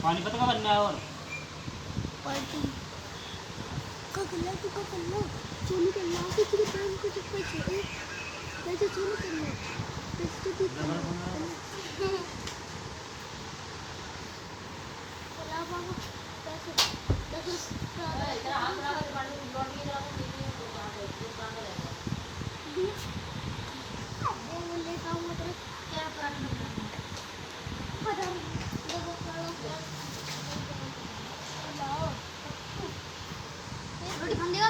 पानीपत का बनना है और पार्टी का करना तो का करना सोनी करना किसी के टाइम को चक्कर से वैसे सोनी करना वैसे तो करना बोला बाबा दस तेरा हाथ बराबर पानी लौट के जरा तो दुकान में वो बोले का मतलब क्या प्राण पता देखो क्या लाओ रोटी खाने देगा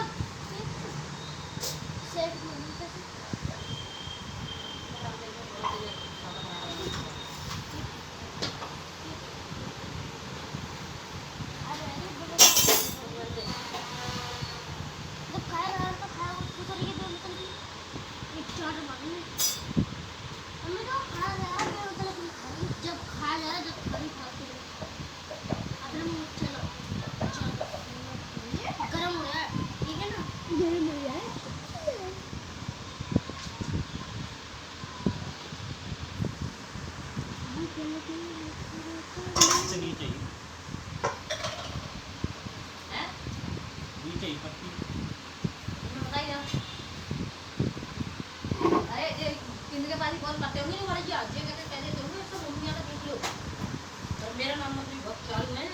सेट मिनट मेरा नाम मंत्री बहुत चालू है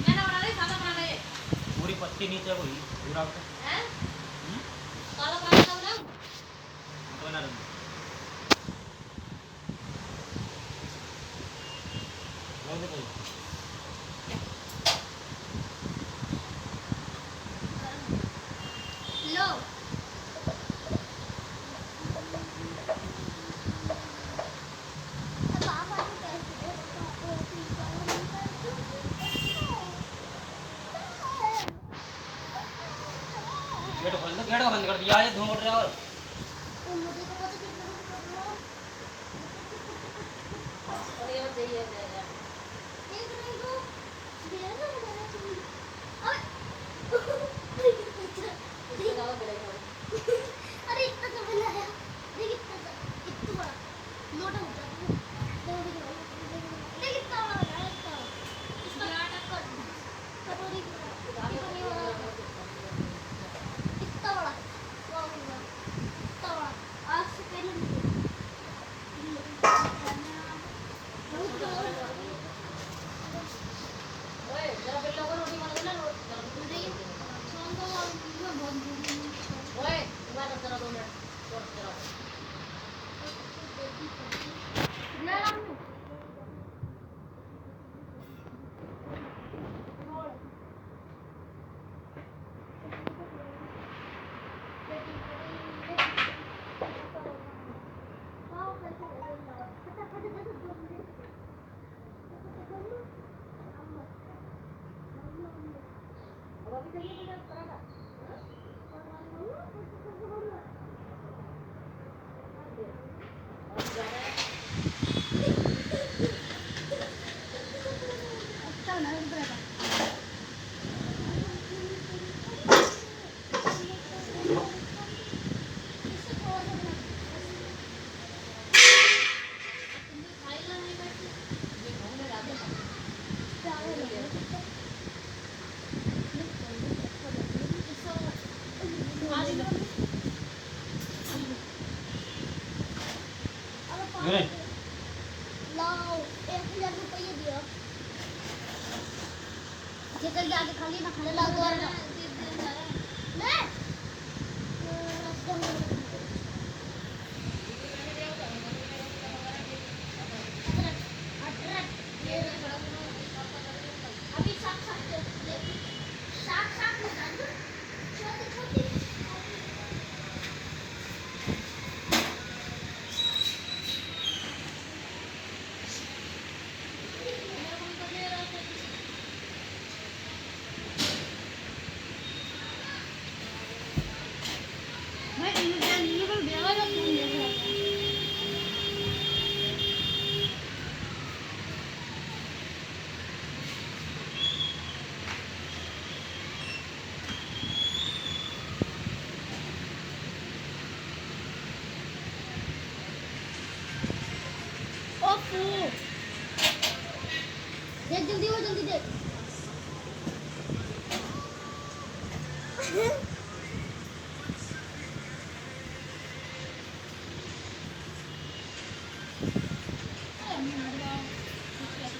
मैंने बना रही सादा बना रही पूरी पत्ती नीचे कोई पूरा हैं काला पानी का बना रही लो गेट खोल दो, गेट को बंद कर दिया ये धुआं उड़ रहा है और अरे इतना तो बनाया देख इतना बड़ा मोटा मोटा देख इतना बड़ा बनाया इसका आटा कटोरी इतना बड़ा इतना बड़ा आज से पहले जरा बेटा को रोटी बना देना रोटी सोन तो बहुत ओए बात जरा 2 मिनट और जरा ना अब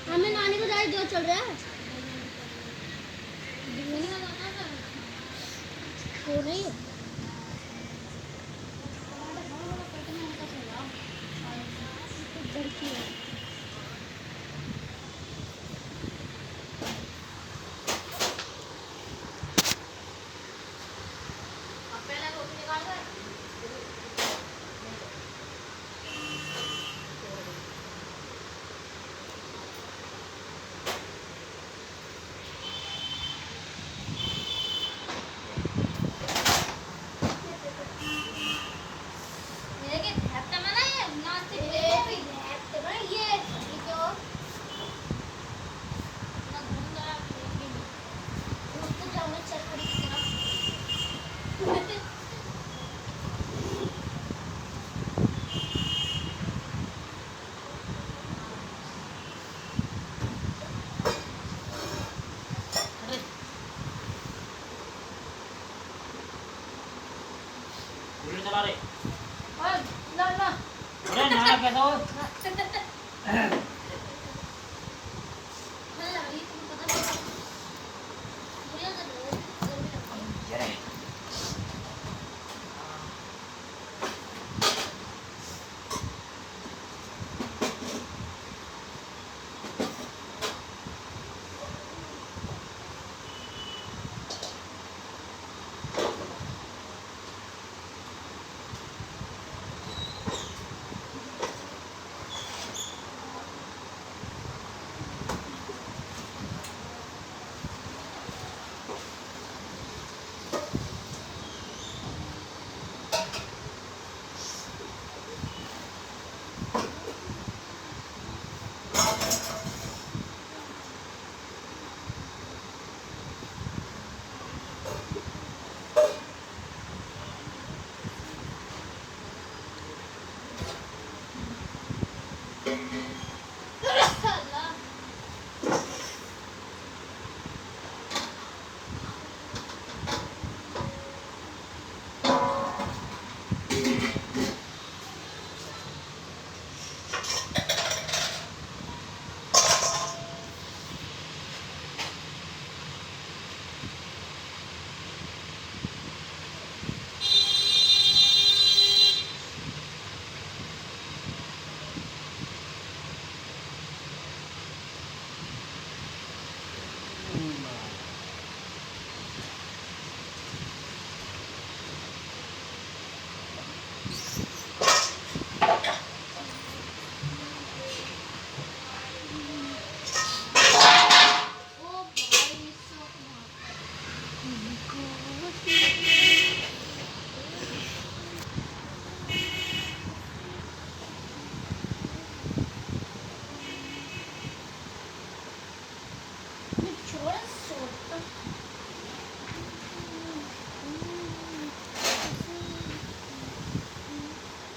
हमें नानी को जाए जो चल रहा है हो नहीं है बुलेट चला रहे ना ना अरे नाना कैसा हो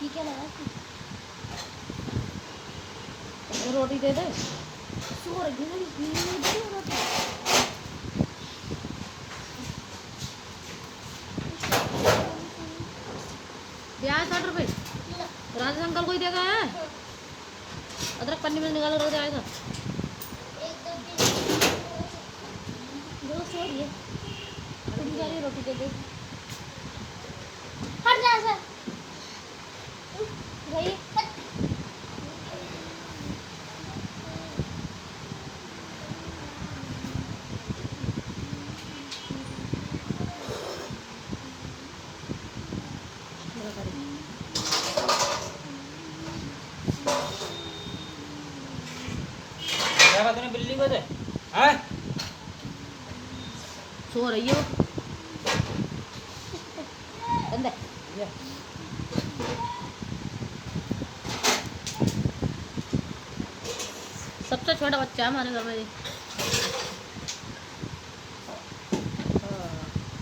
क्या लगा रोटी दे दे सो रही है ना ब्याज 60 रुपए राजेश अंकल को ही देगा है अदरक पन्नी में निकालो रोज आएगा दो सो रही है तुम जा रही रोटी दे दे हट जा सर भाई क्या बात है बिल्ली को दे हैं सो रही है वो अंदर ये सबसे छोटा बच्चा है हमारे घर में ये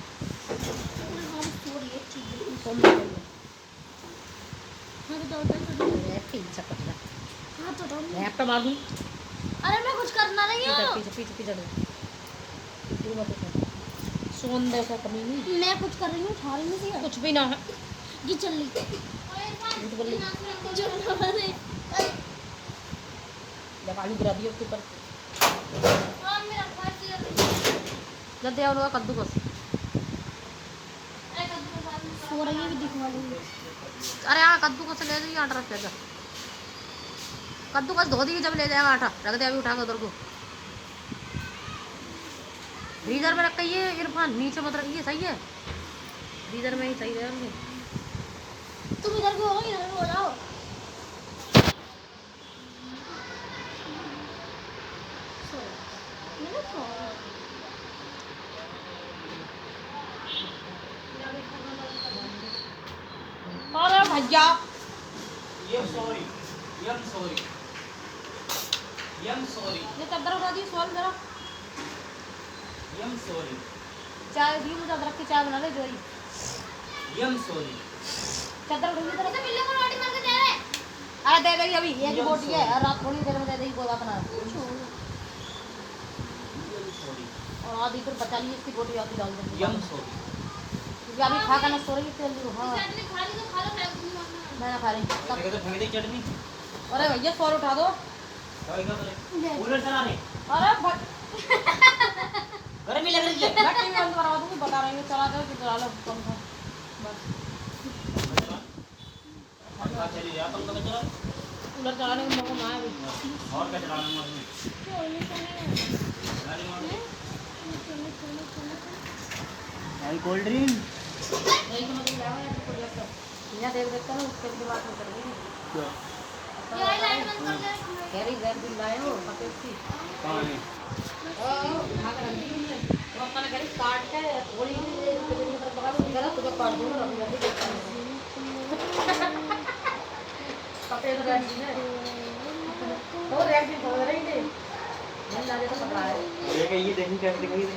हम सो रही है ठीक है सोम को हाँ तो दो रैप ही चपट जा हाँ तो दो रैप तो मार दूं अरे मैं कुछ करना नहीं पीछे हूँ पीछे पीछे पीछे तू मत उठा सोन देखो कमी नहीं। मैं कुछ कर रही हूँ, उठा रही हूँ। कुछ भी ना है। ये चल ली झूठ बोल रही। जो जब आलू गिरा दिए उसके ऊपर जब दिया होगा कद्दू बस। सो रही है भी दिखवा लेंगे। अरे हाँ कद्दू कस ले जाइए आटा रख के। कद्दू कस धो दी जब ले जाएगा आटा रख दे अभी उठा के उधर को फ्रीजर में रख के। ये इरफान नीचे मत रखिए सही है फ्रीजर में ही सही है। तुम इधर भी हो, इधर भी हो जाओ। अरे भैया सॉरी ये चादर उठा दी सोल जरा सॉरी चाय दी मुझे अदरक की चाय बना ले जोई सॉरी चादर उठा दी तरह तो बिल्ली को रोटी मार के दे रहे। अरे दे देगी अभी एक ही बोटी है रात थोड़ी देर में दे देगी कोई बात ना। और आधी फिर बचा ली इसकी बोटी आधी डाल देंगे क्योंकि अभी खा कर ना सो रही तेल दी। हाँ चटनी खा ली तो खा लो, फेंक दूंगी वरना। मैं ना खा रही तो फेंक दे चटनी। अरे भैया सौर उठा दो। कूलर चला रहे अरे गर्मी लग रही है। मैं टीवी बंद करवा दूंगी बता रही हूँ चला दो कि चला लो कम था बस। चलिए आप पंखा चला कूलर चलाने का मौका ना है अभी। और क्या चलाना है कोल्ड ड्रिंक यही तो मतलब लाया है प्रोजेक्ट यहाँ देख देखता ना उसके भी बात नहीं कर रही ये वाली लाइट बंद कर दे। कह रही गैर बिल लाए हो पते की कहाँ है उठा कर रख दी तुमने वो अपना कह रही काट के थोड़ी सी तरफ बगा लो निकला तुझे काट दूंगा अभी जल्दी देखता हूँ पते तो गैर बिल है तो गैर बिल हो रही थी नहीं लाजे तो पकड़ा है ले गई ये देखी कैसे दिखाई दे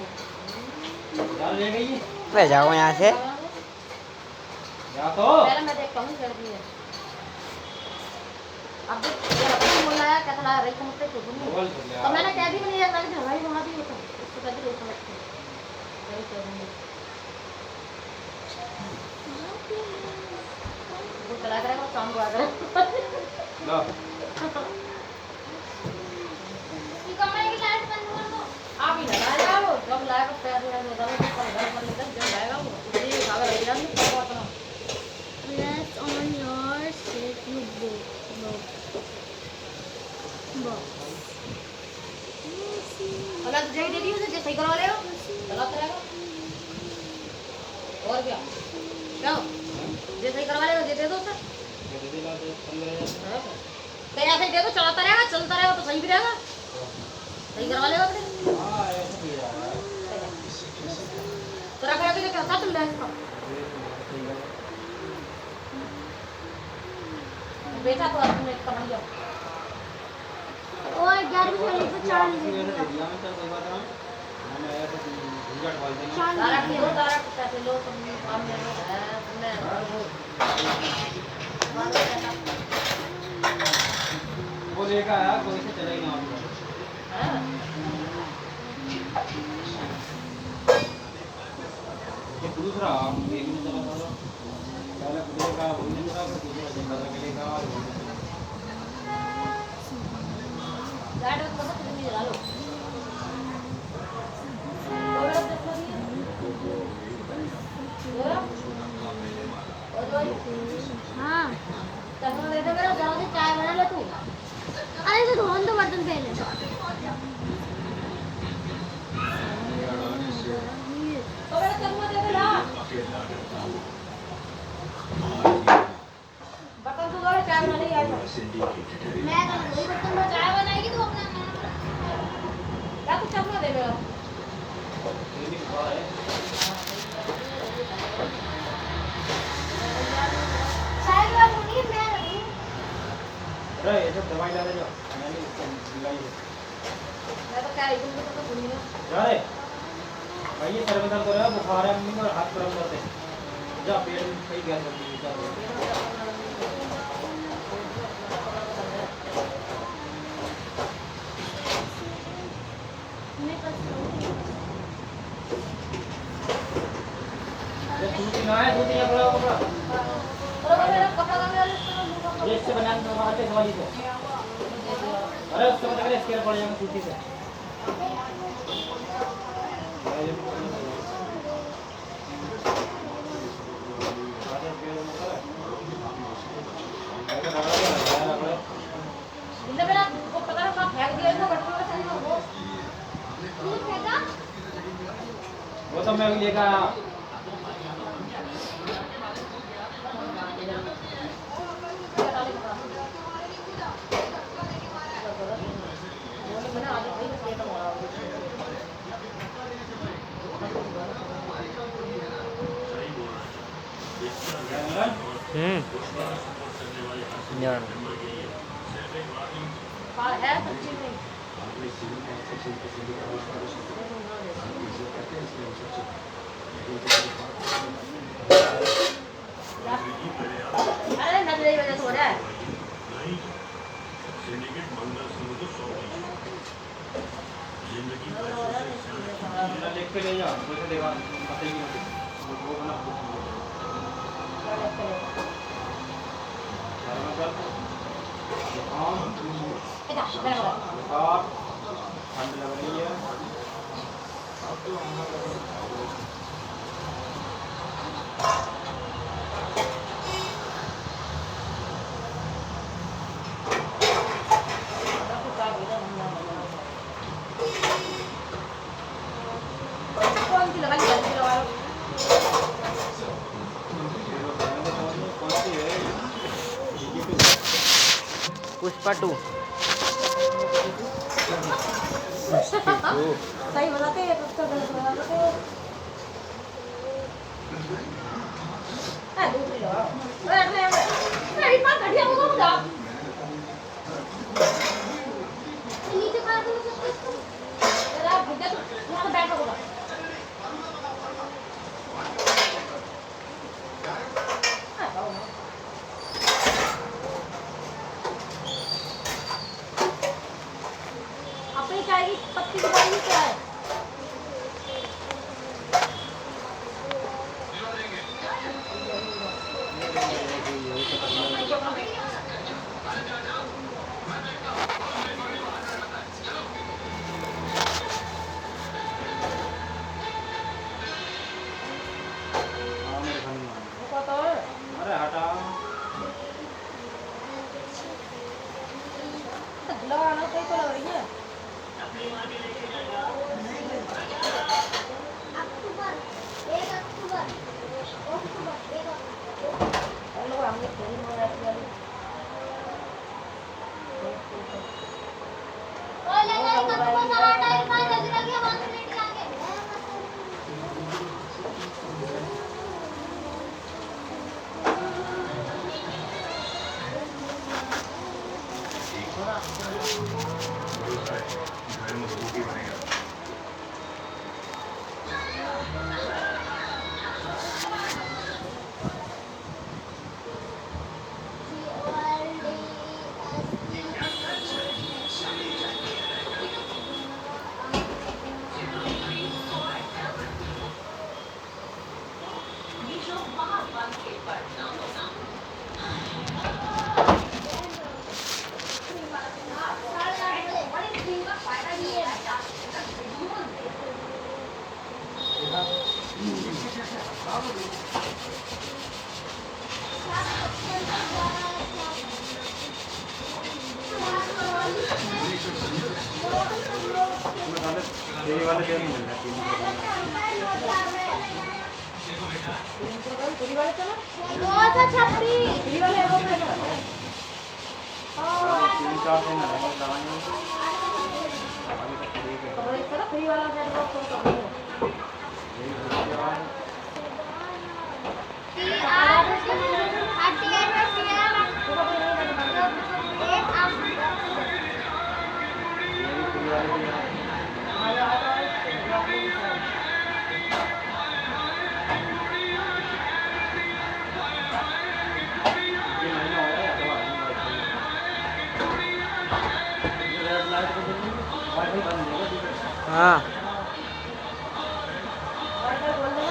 यार ले गई मैं जाऊँ यहाँ से या तो पहले मैं देखता हूँ गैर बिल है अब ये अपनी बोल रहा है क्या चला रही तुम से पूछूंगी बोल तो तो मैंने कह दी नहीं है मैंने झगड़ा ही बना दी उसको उसको कह दी उसको लगती है यही करूंगी वो चला करेगा काम हुआ करेगा लो ये कमरे की लाइट बंद कर दो। आप ही लगाएगा वो जब लाएगा पैर में निकाल के पर घर पर लेकर जब लाएगा वो उसी खावे लग जाएगी तो अपना Let's on your set you go. अगर तुझे ही दे दी उसे सही करवा ले चलाता रहेगा और क्या क्या जे सही करवा लेगा दे दो उसे तो ऐसे ही दे दो चलाता रहेगा तो सही भी रहेगा सही करवा लेगा अपने हां ऐसा भी है तो रखा के क्या था तुम बैंक का बेटा तो तुमने कमाई जाओ और 11 वाले को 4 दे दिया मैं कोई बात ना मैंने आया तो झंझट डाल देना तारा के दो तारा पैसे लो तुम काम में है तुमने वो लेकर आया कोई से चला ही ना हां ये दूसरा एक में चला था पहले खुलेगा वो नहीं था फिर दूसरा जंगल लगेगा गाड़ी में पता नहीं जला लो हाँ तब दे दे मेरा जल्दी चाय बना ले तू अरे तो धोन दो बर्तन पहले। तो मेरा चम्मच दे दे ला बर्तन तो दो चाय बना ले यार मैं तो वही बर्तन में चाय बनाएगी तो अपना क्या तू चम्मच दे मेरा ये भी खा है चाय का होनी मैं रखूं। अरे ये सब दवाई ला दे जो मैंने दिलाई है मैं तो क्या तुम तो भूल गए जा रे भाई ये सर में दर्द हो रहा है बुखार है मम्मी और हाथ गरम कर दे जा पेट में सही गैस बन गई जा मैं कर सूती ना है, सूती या बड़ा कपड़ा और मेरा कपड़ा का मेरा इसको ये इससे बनाने में आते वाली से। अरे उससे बता के स्केल पड़ जाएगा सूती से। इनने मेरा को पता है कहाँ फेंक दिया इसको बटन में सही हो दूध फेंका वो तो मैं लेगा यार है सच्ची में अरे नजरे वजह से हो रहा है लिख के ले जा वैसे देगा पता ही नहीं वो बना ठंड लग रही है कौन सी लगा ली लगाओ पुष्पा 2 सही बताते हैं तो गलत बताते हो दूसरी लगाओ अरे इतना घटिया होगा मुझे नीचे खड़ा कर सकते इसको तेरा भैया तो यहाँ बैठा होगा अपनी चाय की पत्ती की डाली क्या है अरे हटा लगाना सही तो लग रही है अक्टूबर 1 अक्टूबर हम लोग हमने खेली में रहती वाली ओ लगा कब सारा टाइम पास लग गया 5 मिनट लागे ये वाले क्या नहीं मिल रहा पूरी वाले चलो बहुत अच्छा फ्री पूरी वाले वो पे चलो 3-4 दिन लगेंगे दवाइयों अभी तक ठीक है और एक चलो फ्री वाला सेट बॉक्स तो कर दो हाँ वाईफाई बोल दो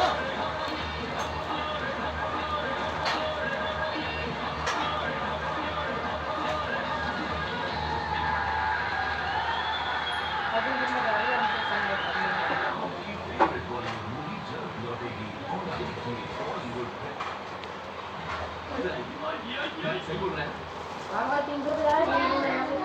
हमारे 300 रुपये आए 300 में यहाँ से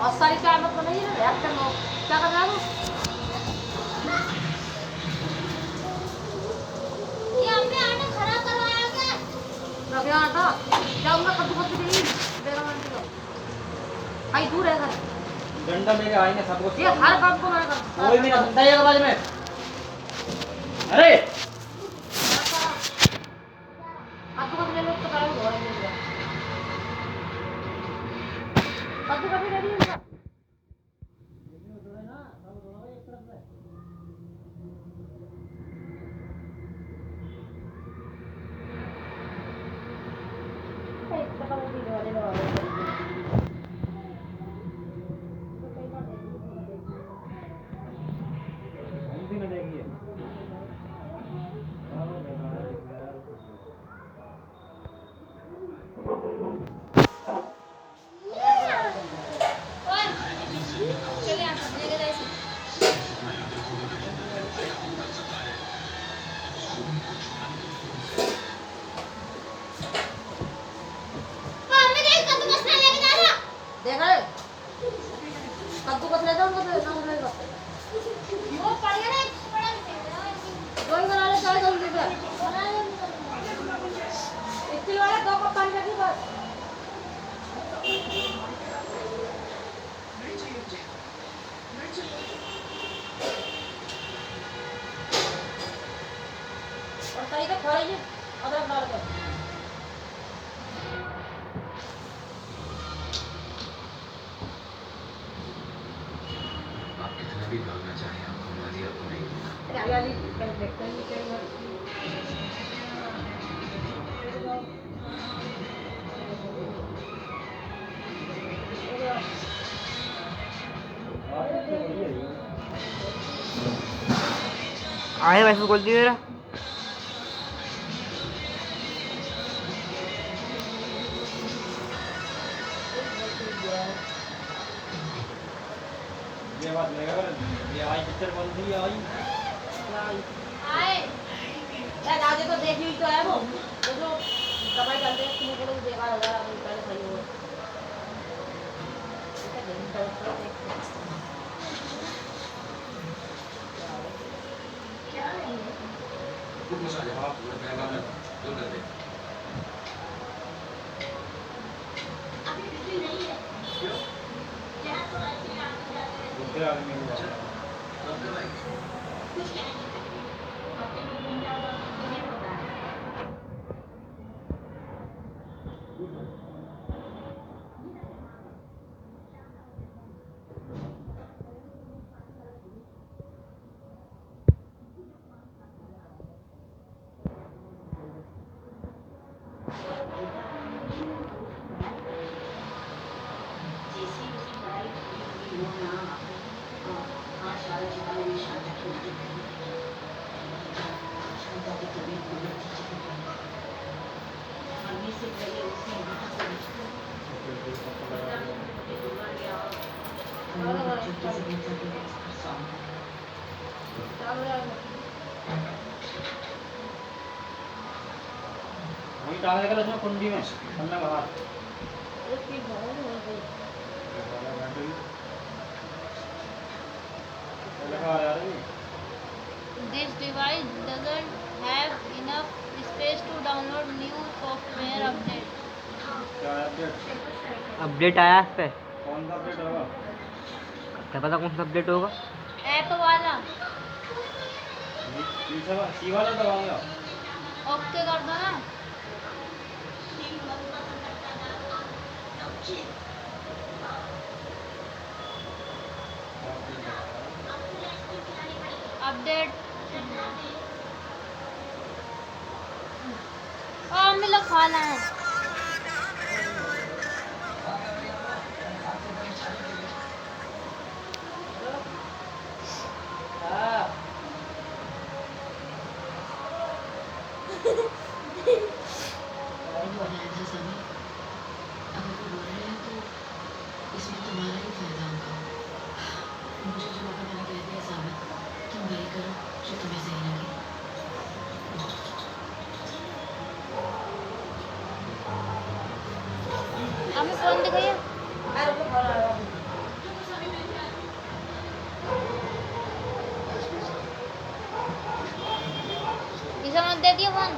बहुत सारी क्या मतलब नहीं है यार क्या कर रहा हूँ ये हमने आटा खड़ा करवाया क्या? रखे आटा जाऊंगा कद्दू कद्दू नहीं मेरा मन को भाई दूर है घर डंडा लेके आएंगे सबको ये हर काम को मैं करता कोई भी ना धंधा ये बाजू में अरे कद्दू कद्दू ले लो तो करो हो रहा है कद्दू कद्दू रेडी है चलिए आप लेके जाइए। मम्मी देख कद्दू मसाला लेके जा रहा। देख रहे कद्दू कद्दू ले जाओ उनको ना मिलेगा वो पड़ गया ना पड़ा कोई बना ले चाहे जल्दी से बना ले। स्टील वाले 2 कप पानी रखी बस और सही से खा लीजिए अदरक डाल कर आप कितना भी भागना चाहें आपको माजी आपको नहीं मिलता। अरे अभी कल देखते हैं क्या आए वैसे बोल दिए मेरा ये बात नहीं कर ये आई पिक्चर बन रही आई आए यार आगे तो देखी हुई तो है वो जो दवाई डालते हैं तुम्हें बोलो बेकार हो जा रहा है पहले सही हो कुछ मसाले आप पूरे बैग में जो कर दे। दूसरे आदमी को बात तब करवाएंगे। वही डाल देगा उसमें कुंडी में ठंडा बाहर लगा यार ये This device doesn't have enough space to download new software update. क्या अपडेट अपडेट आया इस पे, कौन सा अपडेट होगा क्या पता कौन सा अपडेट होगा। ऐप वाला सी वाला दबाऊंगा ओके कर दो ना। अपडेट मिला खा ला है। इसमें तुम्हारा ही फायदा होगा। मुझे जो मौका मैंने कह दिया साबित, तुम वही करो जो तुम्हें सही लगे। हमें फोन दिखाइए। इसे मत दे दिया फोन।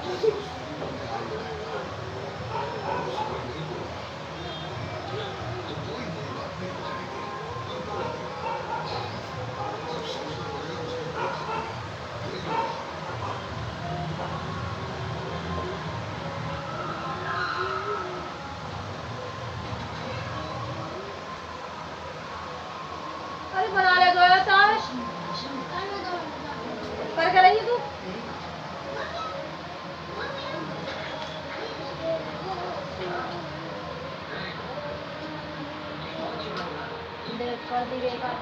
अरे बना ले दो यार चावल करके रही है तू। देख कर दी बेकार।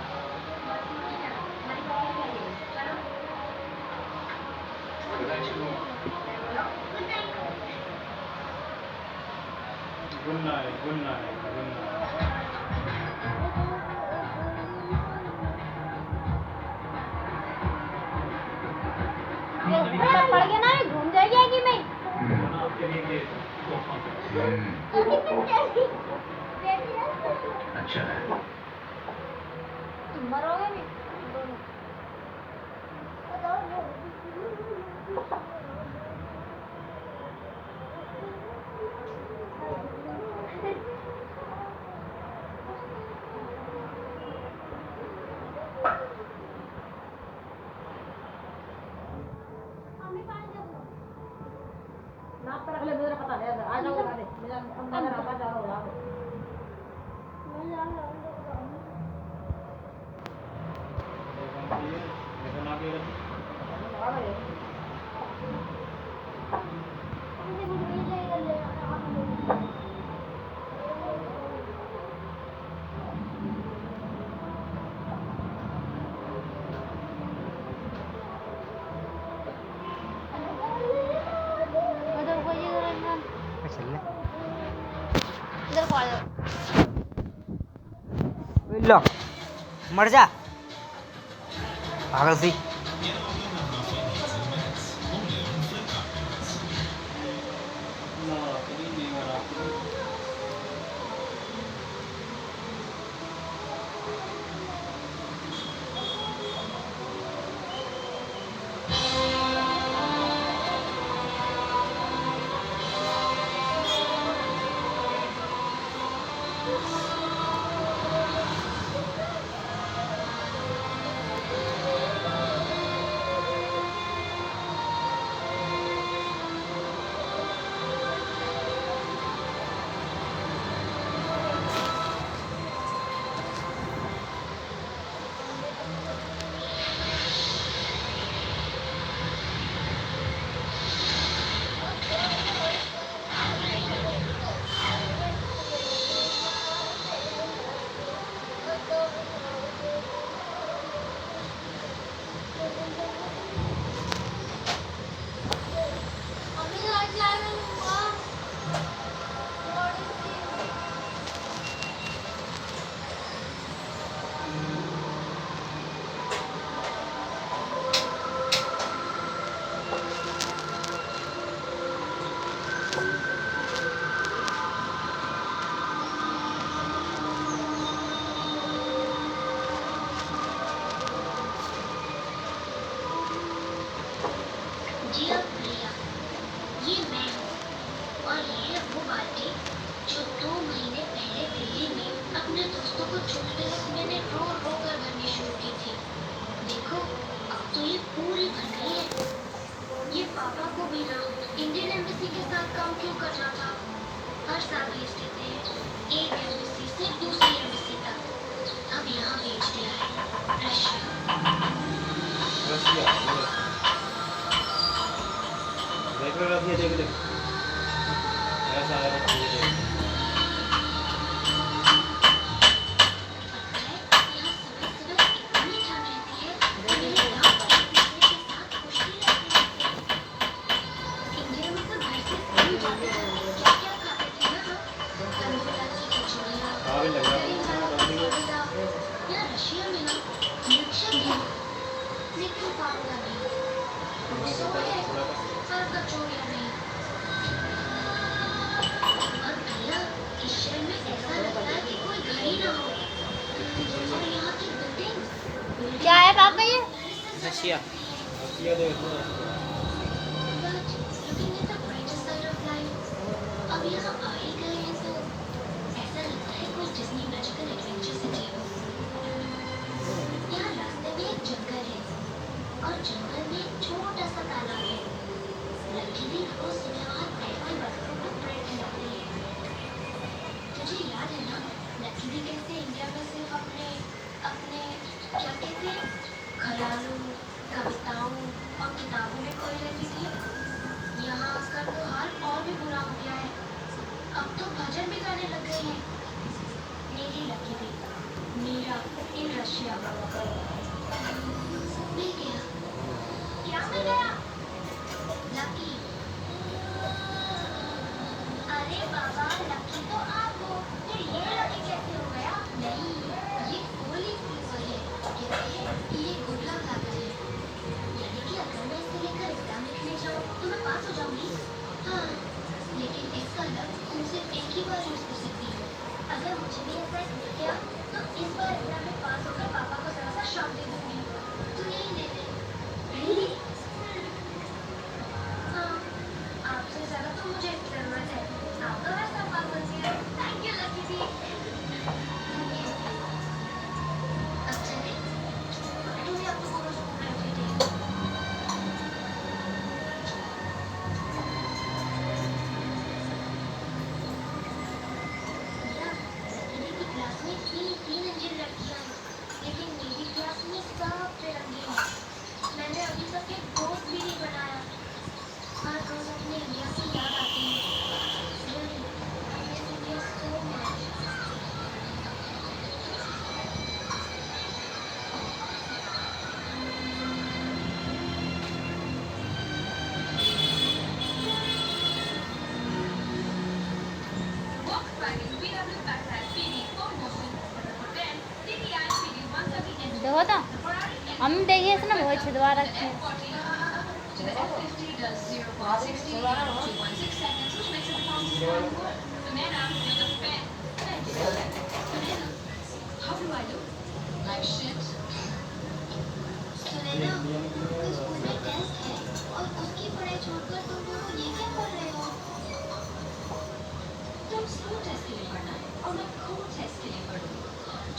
गुन्ना है गुन्ना है गुन्ना है पड़ गया ना घूम जाएगी कि मैं अच्छा है। मरोगे भी दोनों। नाप पर रख ले, मुझे पता है। आ जाओ लगा दे मेरा अंदर आ जाओ लगा दे। ऐसा ना के लगा दे उधर को ये इधर चल ले को आ जाओ। लो मर जा पागल सी। ना कभी नहीं मरा दोस्तों को चुनते वक्त मैंने रो रो कर भरनी शुरू की थी। देखो अब तो ये पूरी भर गई है। ये पापा को भी ना इंडियन एम्बेसी के साथ काम क्यों करना था। हर साल भेजते थे, एक एम्बेसी से दूसरी एम्बेसी तक। अब यहाँ भेज दिया है, रशिया। रसिया देख लो, रसिया देख ले ऐसा है। हाँ भी लग रहा है रशिया में ना मिक्सचर है, लेकिन फालूदा नहीं, सो है पर कचौड़ियाँ नहीं। और भैया इस शहर में ऐसा लगता है कि कोई घर ही ना हो। और यहाँ की बिल्डिंग क्या है पापा ये? रशिया। रसिया देख लो। looking at the brighter side of life, अब यहाँ आ ही गए हैं तो ऐसा लगता है कोई डिज्नी मैजिकल एडवेंचर सिटी हो। यहाँ रास्ते में एक जंगल है और जंगल में एक छोटा सा तालाब है। लकी भी रोज सुबह वहाँ तैरते बच्चों को ब्रेड खिलाती है। तुझे याद है ना लकी भी कैसे इंडिया में सिर्फ अपने अपने क्या कहते हैं ख्यालों, कविताओं और किताबों में खोई रहती थी। यहाँ आकर तो हाल और भी बुरा हो गया है। अब तो भजन भी गाने लग गए हैं। मेरी लकी भी मेरा इन रशिया मिल गया। क्या मिल गया? लकी। अरे बाबा लकी तो आप हो, फिर ये लकी कैसे हो गया? नहीं ये होली फ्लेवर है। कहते हैं ये गुडला खाता है, यानी कि अगर मैं इसे लेकर एग्जाम लिखने जाऊँ तो मैं पास हो जाऊंगी। हाँ लेकिन इसका लक सिर्फ एक ही बार यूज कर सकती हूँ। अगर मुझे भी ऐसा मिल गया तो इस बार एग्जाम में पास होकर पापा को जरा सा शॉक दे दूंगी। तो यही दे दे। Really? हाँ आपसे ज्यादा तो मुझे इसकी जरूरत है। आप तो वैसा पागल सी है। थैंक यू लकी दी। अब चले तुम्हें अब तो पूरा स्कूल एवरी डे। मेरी क्लास में तीन इंजन लड़कियां हैं, लेकिन मेरी क्लास में सब रंगीन हैं। मैंने अभी तक एक दोस्त भी नहीं बनाया। हर रोज अपने इंडिया की याद आती है। Really, I miss India so much. देखो तो हम देखिए इसने बहुत छिदवा रखे हैं। सुनैना, कल स्कूल में टेस्ट है और उसकी पढ़ाई छोड़कर तुम दोनों ये क्या कर रहे हो? तुम स्लो टेस्ट के लिए पढ़ना है और मैं खूब टेस्ट के लिए पढ़ूंगी।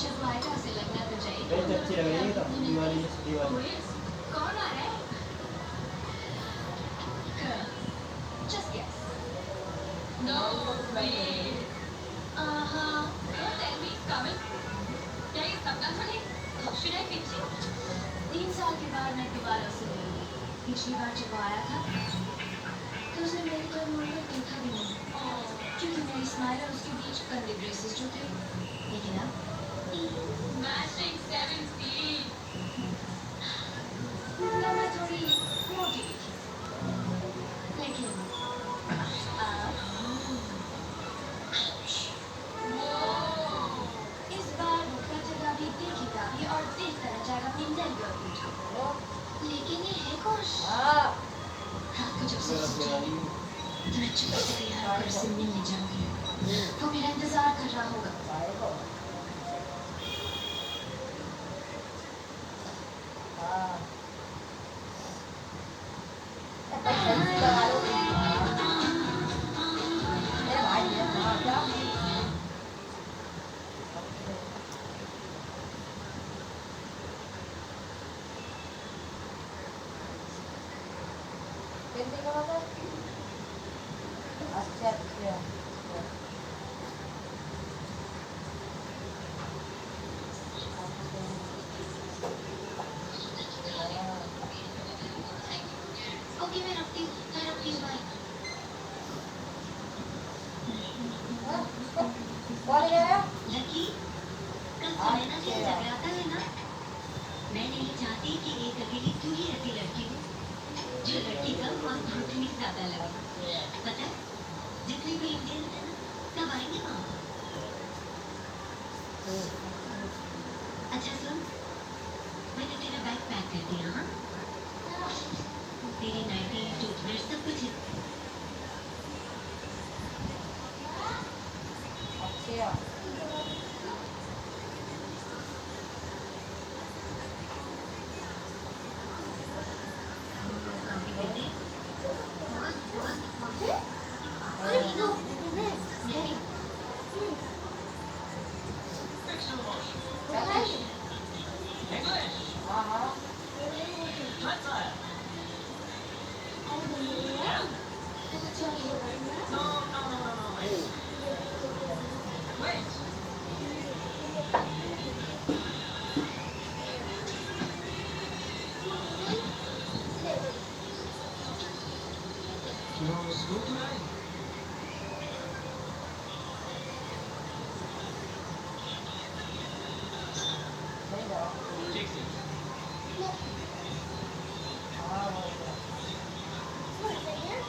जब आएगा से लगना तो चाहिए। बहुत अच्छी लग रही है तो दिवाली दिवाली। Quiz? कौन आ रहा है? Girl, just guess. No way. Don't tell me it's coming. क्या ये सपना तो नहीं? Should I pitch it? 3 साल के बाद मैं दोबारा से मिलूंगी। पिछली बार जब वो आया था तो उसने मेरी तरफ मुड़कर देखा भी नहीं, क्योंकि मेरी स्माइल और उसके बीच कंधे ब्रेसेस जो थे। लेकिन अब Matching 17. मैं थोड़ी मोटी भी थी, लेकिन इस बार रुका जगह भी देखेगा भी और तेज तरह जाएगा अपनी इंटरव्यू पूछो। लेकिन ये है कौन? रात को जब सब सोचेंगे तो मैं चुप से तैयार होकर उससे मिलने जाऊंगी। वो मेरा इंतजार कर रहा होगा। अभी भी इंडियन है ना, कब आएंगे वहाँ? अच्छा सुन, मैंने तेरा बैग पैक कर दिया। हाँ, तेरी नाइटी, टूथब्रश सब कुछ है। अच्छा बेटे, अरे वीगो, डैडी, हाँ हाँ नहीं जाओ हाँ वो बस आएंगे।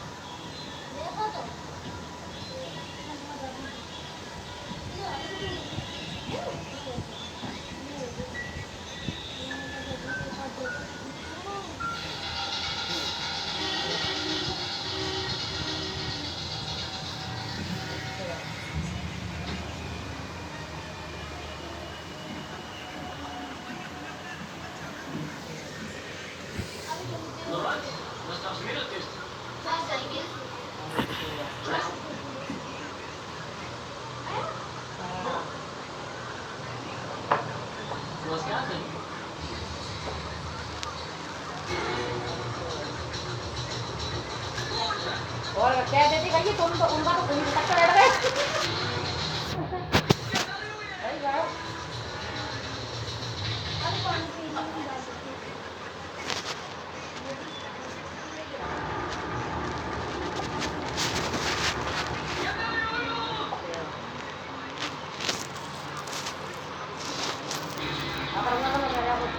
और कह देती कहिए तुम तो उनका तो पुलिस तक बैठ गए सही बात अगर उन्होंने तो मेरा कुछ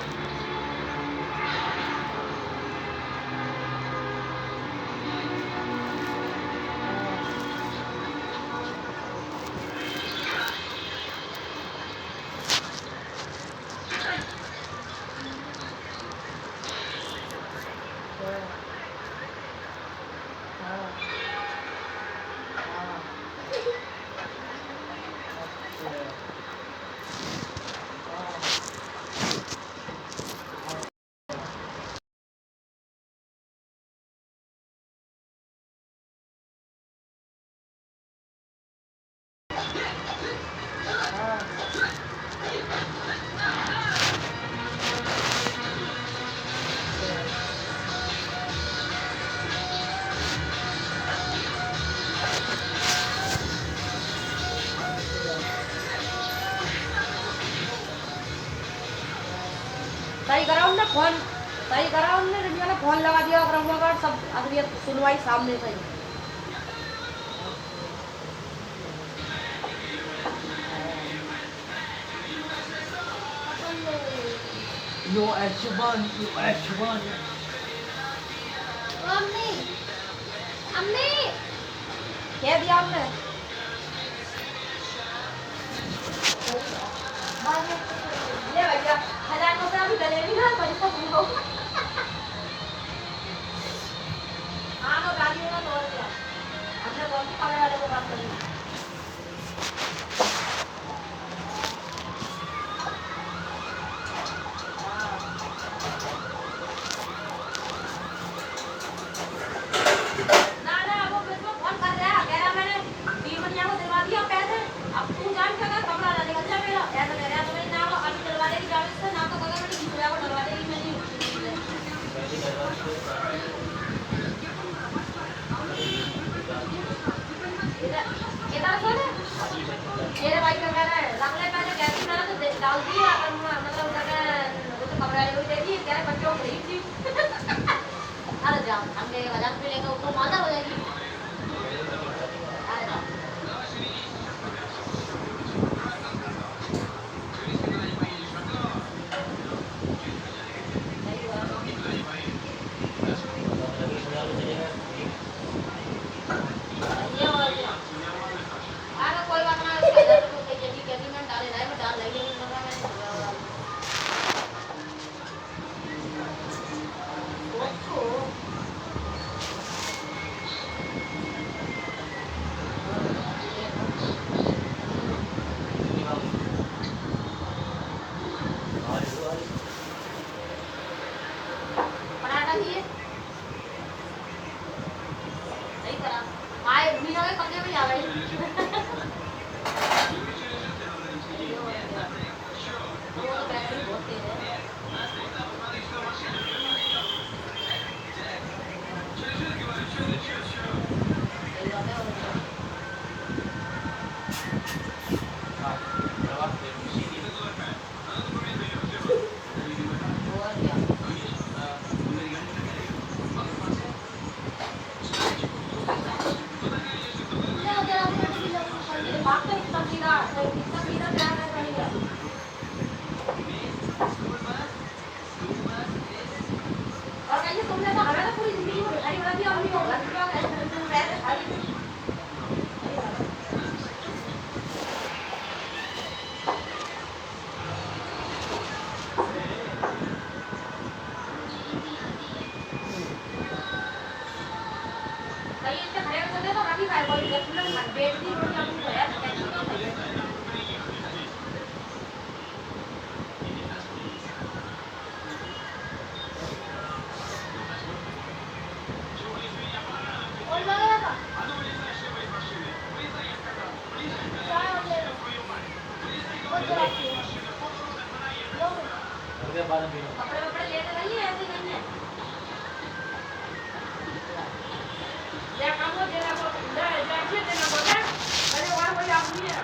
सही करा उनने फोन सही करा उनने रिमिया ने फोन लगा दिया अगर हुआ कर सब अगर ये सुनवाई सामने से ही यो ऐशबान मम्मी, अम्मी, कह दिया हमने ले भैया 1000 रुपये अभी डलेगी ना तो इसको भूलो हाँ नो गाड़ी में तो और क्या हमने कौन सी कमरे वाले को बात करी ना ना वो मेरे को फोन कर रहा है कह रहा मैंने दीवनिया को दिलवा दिया पैसे अब तू जान क्या कर कमरा ना निकल जा मेरा ऐसा कह रहा है तो मैंने ना को अभी दिलवा देगी जावे से ना तो कहा मैंने दूसरा को दिलवा देगी मैं नहीं इधर सुन मेरे भाई का कहना है रंगले पे जो गैस ना तो डाल दिया और मतलब उधर वो तो कमरा ले दे दी तेरे बच्चों को खरीद दी अरे जा हमने 1000 रुपये लेकर तो माता हो जाएगी अरे जा ये और उसके बाद में पीना। कपड़े वपड़े लेने नहीं है, ऐसे नहीं है। या काम को देना को जा देना बोला अरे वहां कोई आदमी है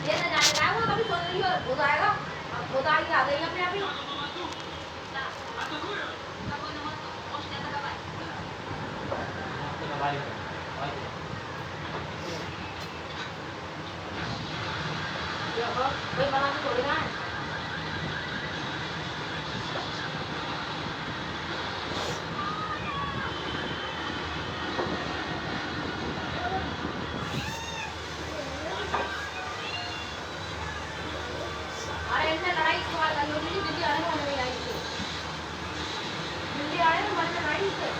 ये ना जाने रहा वो कभी सोच रही हो खुद आएगा अब खुद आएगी आ गई अपने आप ही तो हमारी ये कोई बना के थोड़ी ना है अरे इनसे लड़ाई इस बार लगी होगी दिल्ली आने वाले नहीं आई थी दिल्ली आए तो मन लड़ाई से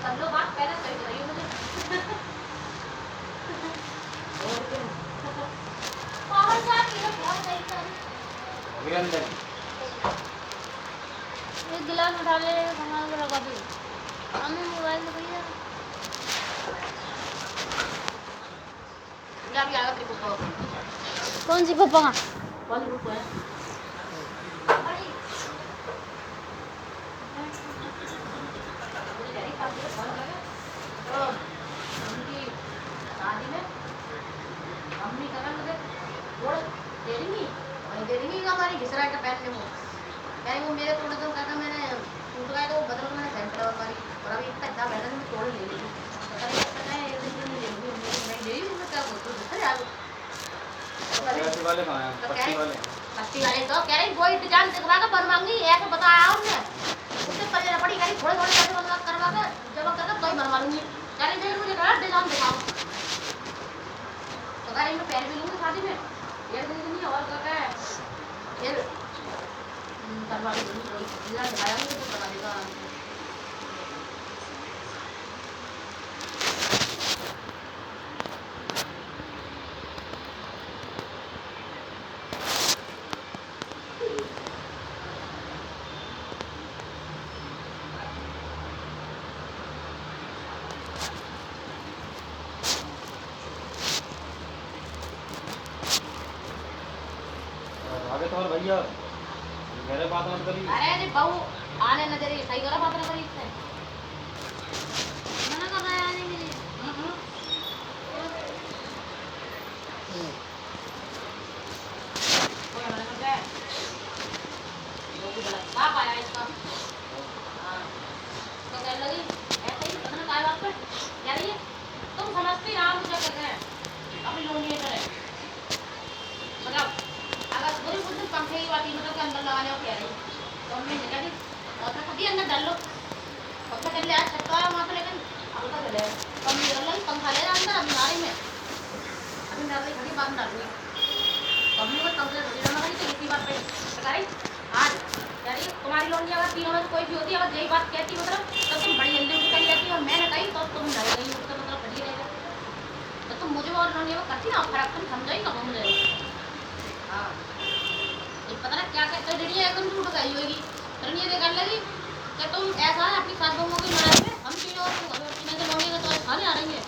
कर लो बात पहले सही कराइए मुझे और क्या पावर से आप इधर बहुत सही कर अभी अंदर एक गिलास उठा ले सामान को लगा दे हमें मोबाइल में भैया या भी आएगा तेरे को कौन सी पप्पा कौन ग्रुप है मुझे डायरेक्ट पास फोन लगा तो उनकी शादी में अम्मी कहा मुझे थोड़ा दे देंगी हमारी घिसरा का पहन वो मेरे थोड़े तो कहता मैंने टूट गया तो बदल मैंने फैन पड़ा और मारी और अभी इतना इतना बैठा मैं तोड़ ले ली पता नहीं पता है एक दिन नहीं ले लूंगी मैं ले लूंगी मैं क्या बोलूं दूसरे आ पट्टी वाले कहाँ हैं? तो पट्टी वाले पट्टी वाले तो कह रही वो इंतजाम दिखवा के बन मांगी ऐसे बताया हमने उससे पहले पड़ी करी थोड़े थोड़े पैसे बनवा करवा के जब करके तो ही बनवा लूंगी कह रही मुझे कहा डिजाइन दिखाओ तो कह रही मैं पैर भी लूंगी शादी में एक दिन नहीं और क्या है फिर करवा लूंगी डिजाइन दिखाया मुझे तो बना देगा भैया मेरे बात मत करी। अरे जी बहू आने न दे रही, सही करो बात न करी इससे। मना कर रहा है आने के लिए। कोई मना कर रहा है। वो भी गलत साफ आया इसका। हाँ। तो कहने लगी ऐसे ही पता नहीं काय बात पे कह रही है तुम समझती राम मुझे कहते हैं अपनी लोनी नहीं करे मतलब अगर पूरी पूरी पंखे की बात मतलब के अंदर लगाने को कह रही तो हमने जगह दी और फिर कभी अंदर डाल लो पंखा कर लिया छक्का वहाँ पे लेकिन अब तक ले कम नहीं डाल पंखा ले रहा अंदर अभी नारे में अभी डाल रही खड़ी बात डाल रही कभी वो पंखे डालना नहीं तो इसी बात पे कह आज कह रही तुम्हारी लोनी अगर तीनों में से कोई भी होती है अगर यही बात कहती मतलब तो तुम बड़ी जल्दी उठ कर जाती और मैंने कही तो तुम नहीं गई हो तो मतलब खड़ी रहेगा तो तुम मुझे और लोनी वो करती ना फर्क तुम समझो ही कब मुझे हाँ ये पता ना क्या कहते हैं डीडी एकदम झूठ बताई होगी तो ये देखने लगी कि तुम ऐसा है अपनी सास बहू की लड़ाई में हम तीनों तीनों से लोनी का तो खाने आ रही है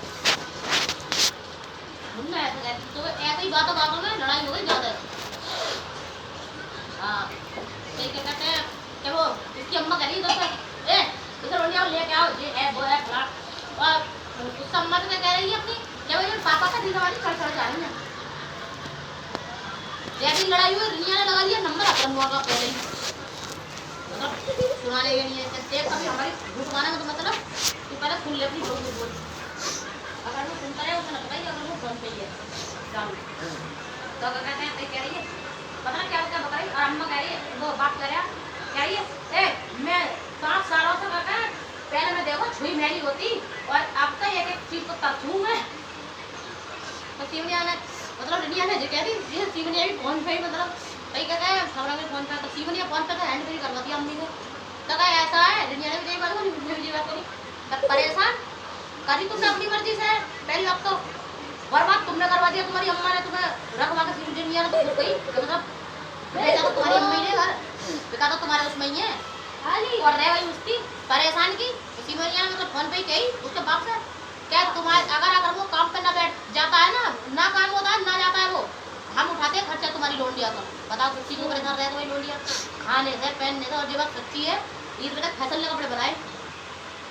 मुन्ना ऐसा कहती तो ऐसे ही बातों में लड़ाई हो गई ज्यादा हाँ क्या कहते हैं कि वो इसकी अम्मा कह रही है ए इधर लोनिया लेके आओ ये है वो है फला और उस अम्मा से कह रही है अपनी कि वो पापा का दिन वाली चढ़ जा रही है जैसी लड़ाई हुई रिया ने लगा लिया नंबर अपन हुआ का पहले ही मतलब सुनाने के लिए देख कभी हमारी झूठवाना में तो मतलब कि पहले सुन ले अपनी बोल अगर वो सुनता है उसे ना बताइए अगर वो फोन पे ही है चालू तो कहते हैं कह रही है पता क्या क्या बता रही और अम्मा कह रही है वो बात कर कह रही है ए मैं 5 सालों से कहता है पहले मैं देखो छुई मेरी होती और अब तो एक एक चीज को तरछूं मैं तो सीवनिया ने मतलब रिनिया ने जो कह रही ये सीवनिया भी फोन पे ही मतलब कहीं कहता है खबरा में फोन पे तो सीवनिया फोन पे तो हैंड फ्री करवाती अम्मी को तो कहा ऐसा है रिनिया ने भी यही बात बोली मुझे भी बात करी तब परेशान करी तुमने अपनी मर्जी से पहले अब तो बर्बाद तुमने करवा दिया तुम्हारी अम्मा ने तुम्हें रखवा के सीवनिया ने तो गई मतलब बेटा तो तुम्हारी अम्मी ने घर बेटा तो तुम्हारे उसमें ही है खाली और रह गई उसकी परेशान की उसी में यहाँ मतलब फोन पे ही कही उसके बाप से क्या तुम्हारे अगर वो काम पे ना बैठ जाता है ना काम होता है ना जाता है वो हम उठाते हैं खर्चा तुम्हारी लोन लिया का बताओ किसी को परेशान रहे तो वही लोन लिया खाने से पहनने से और जो बात सच्ची है इस बेटा फैसल ले कपड़े बनाए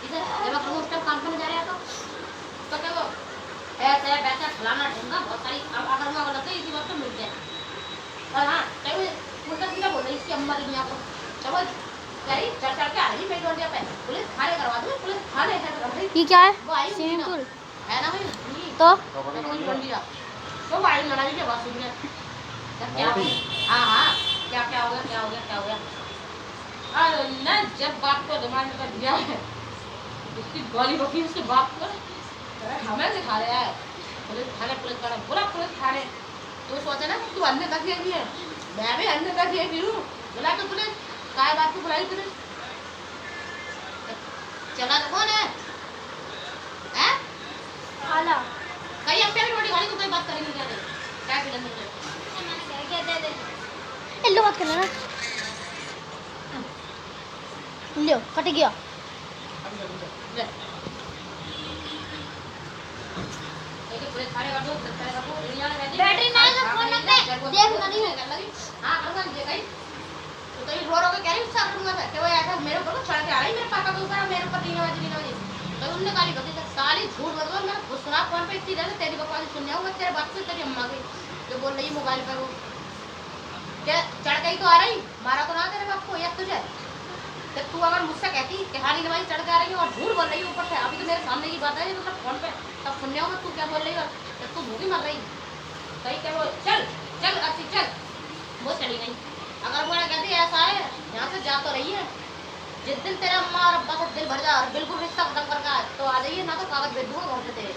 इसे जब अगर वो उस टाइम काम पे जा रहा तो क्या वो ऐसे वैसे फलाना ढूंढा बहुत सारी अगर वो अगर लगता है इसी बात तो मिलते हैं और हाँ कहीं उल्टा सीधा बोल रही इसकी अम्मा दुनिया को चलो करी चढ़ के आ रही मेरी लोनिया पे पुलिस थाने करवा दो पुलिस थाने है ये क्या है वो आई स्विमिंग पूल है ना भाई तो कोई लोनिया तो भाई लड़ाई के बाद सुन क्या हाँ हाँ क्या हो गया अरे ना जब बाप को दिमाग में दिया है उसकी गाली बकी उसके बाप को हमें सिखा रहा है पुलिस थाने पूरा पुलिस थाने तो सोचा ना तू अन्य तक भी है मैं भी अन्य तक ही फिरूं बुला तो पुलिस काय बात को बुलाई पुलिस चला तो कौन है हैं खाला कहीं अब भी रोटी खाली तो कोई बात करेंगे क्या फिल्म में क्या दे दे लो बात करना ना लियो कट गया पुलिस थाने कर दो बैटरी नहीं है फोन में देख नहीं है हाँ करूँगा ये कहीं तो ये रो के कह रही उससे करूँगा कि वो ऐसा मेरे ऊपर चढ़ के आ रही मेरे पापा के ऊपर मेरे ऊपर 3 बजे तो उन्होंने गाली बकरी साली झूठ बोल मैं खुद सुना फोन पे इतनी देर से तेरी बकवास सुनने आऊँगा तेरे बाप से तेरी अम्मा की जो बोल रही है मोबाइल पर वो क्या चढ़ गई तो आ रही मारा तो ना तेरे बाप को या तुझे तो तू अगर मुझसे कहती कि हाँ नीलवाई चढ़ के आ रही है और झूठ बोल रही है ऊपर से अभी तो मेरे सामने की बात है मतलब फोन पे तब सुनने आऊँगा तू क्या बोल रही है और तू भूखी मर रही कहीं क्या वो चल चल अच्छी चल वो चली गई अगर वो कहती ऐसा है यहाँ से जा तो रही है जिस दिन तेरा अम्मा और अब्बा से दिल भर जा और बिल्कुल रिश्ता खत्म करके आए तो आ जाइए ना तो कागज भेज दूंगा घर पे तेरे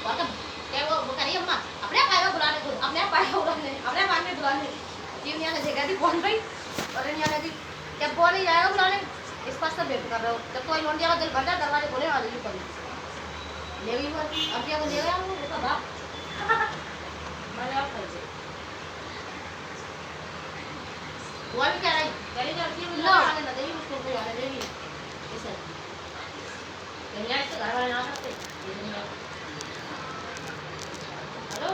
और तो क्या वो कह रही अम्मा अपने आप आएगा बुलाने को अपने आप आएगा बुलाने अपने आप आने बुलाने जीवनिया ने देखा थी फोन पे और रिया ने भी क्या बोल नहीं जाएगा बुलाने इस पास से वेट कर रहे हो जब कोई लोन दिया दिल भर जाए दरवाजे खोले आ जाइए कभी ले गई वो अब क्या ले गया वो उसका बाप मैंने आप कर वो भी कह रही लड़की मुझे आने न देगी उसको कोई आने देगी इसे कहीं ऐसे घर वाले ना सकते हेलो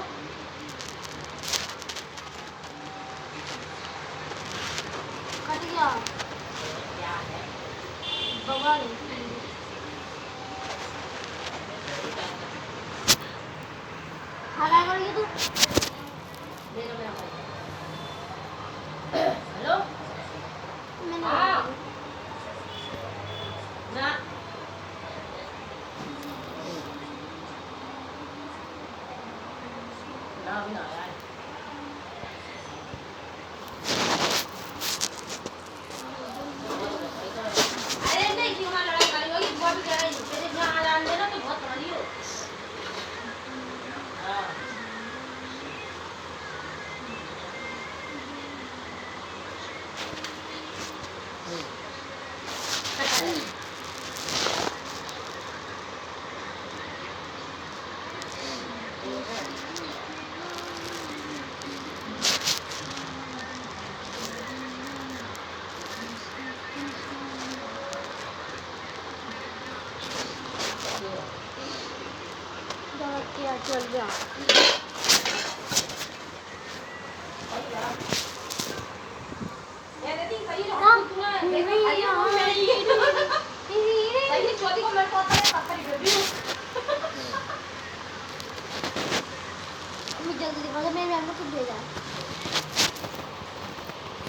क्या बवाल खाना करोगे तू दे दो मेरा भाई। हेलो मैंने हाँ ना ना भी ना यार अरे नहीं क्यों ना लड़ाई करी होगी बहुत भी कह रही हूँ तेरे यहाँ आ जाने देना तो बहुत बड़ी हो हाँ क्या चल गया ये देती सही है हाँ, तूने नहीं, देखा आई हाँ, हूँ मेरी नहीं सही है चौथी को मेरे को आता है पत्थर ही कर मैं जल्दी दिखा दो मेरे मैम को खुद भेजा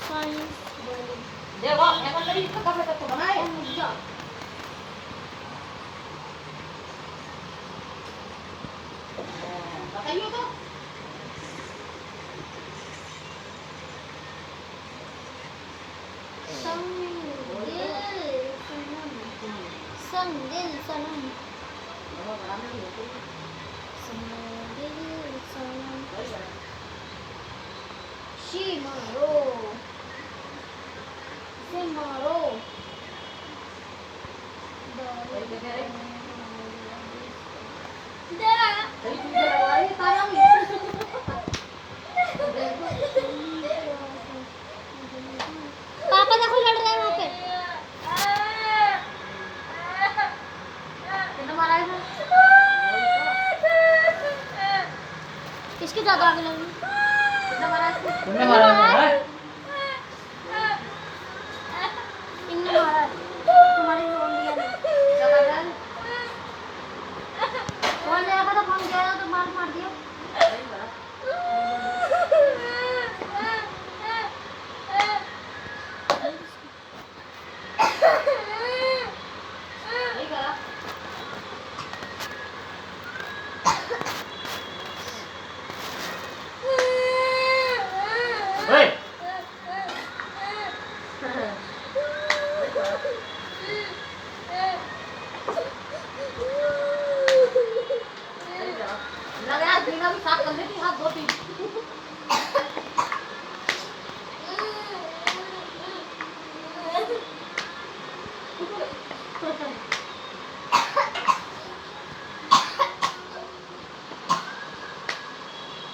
साइंस देखो एमन लड़ी खत्म है तो बनाए मुझे बताइए तो संदिल सनम वो बनाने की होती है संदिल सनम वही बना शिमारो शिमारो वही कह रहे दरा सही चीज लगवाई तारा भी पापा देखो लड़ रहे हैं वहाँ पे कितना मारा है किसकी ज्यादा आगे लगी कितना मारा है तुमने मारा है इनने मारा है तुम्हारी लोन लिया नहीं क्या कर रहा है फोन लिया था तो फोन किया तो मार दिया सही बना सही करा ओए सही करा लग रहा है बिना भी साफ कर लेती हाथ धोती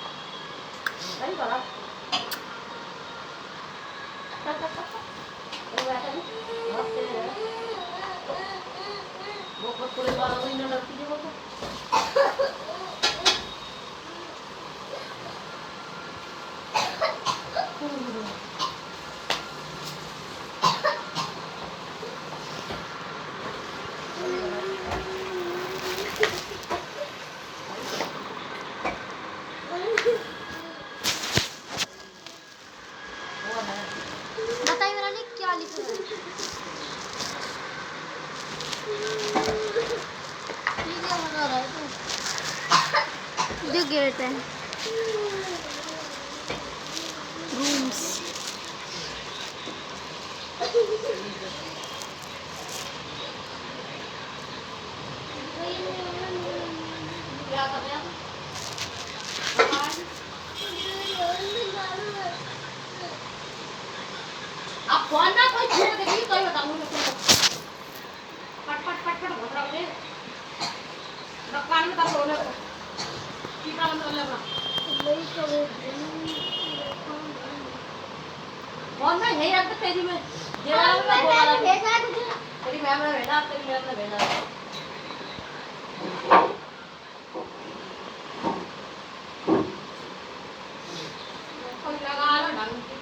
सही करा वो खुद पूरे बाल वही न लगती है वो तो वो है बताइए मेरा लिए क्या लिखा है ये क्या बना रहा है तू जो गेट है रूम्स क्या कर रहे हैं आप फोन ना कोई छोड़ दे तो ही बताऊं मैं तुमको पट पट पट पट होता रहोगे दुकान में तब रोने को टीका बंद कर ले अपना फोन में यही रख दे तेजी में जे वाला में वो वाला भेजा है तुझे तेरी मैम ने भेजा तेरी मैम ने भेजा कोई लगा लो ढंग से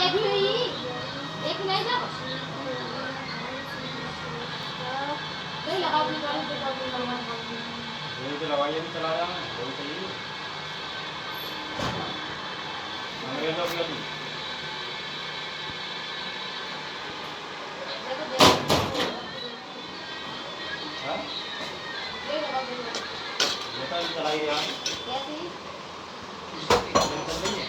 देखी हुई देखी नहीं जब नहीं लगा अपनी गाड़ी पे तो यही तो लवाइया भी चला रहा है वही सही है अंग्रेजों की अभी हाँ बेटा भी चला ही रहा कैसी चल रही है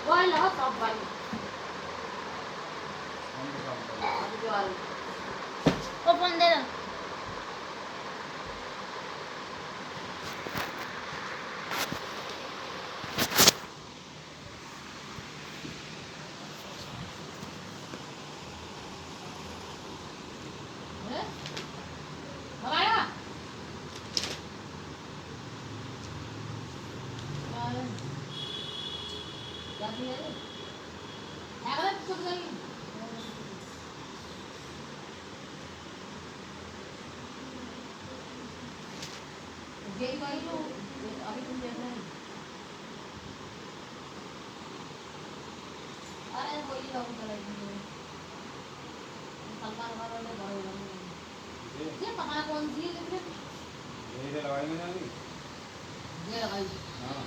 वही लगा सब भाई हम तो काम कर रहे हैं। ओ फोन दे दो लगाया जाती है अगर चुप गई गई भाई तो अभी तुम देख रहे अरे वही लोग चलेगी सलमान खान वाले बड़े ये पता कौन सी है लेकिन यही तो लगाएंगे ना अभी ये लगाई हाँ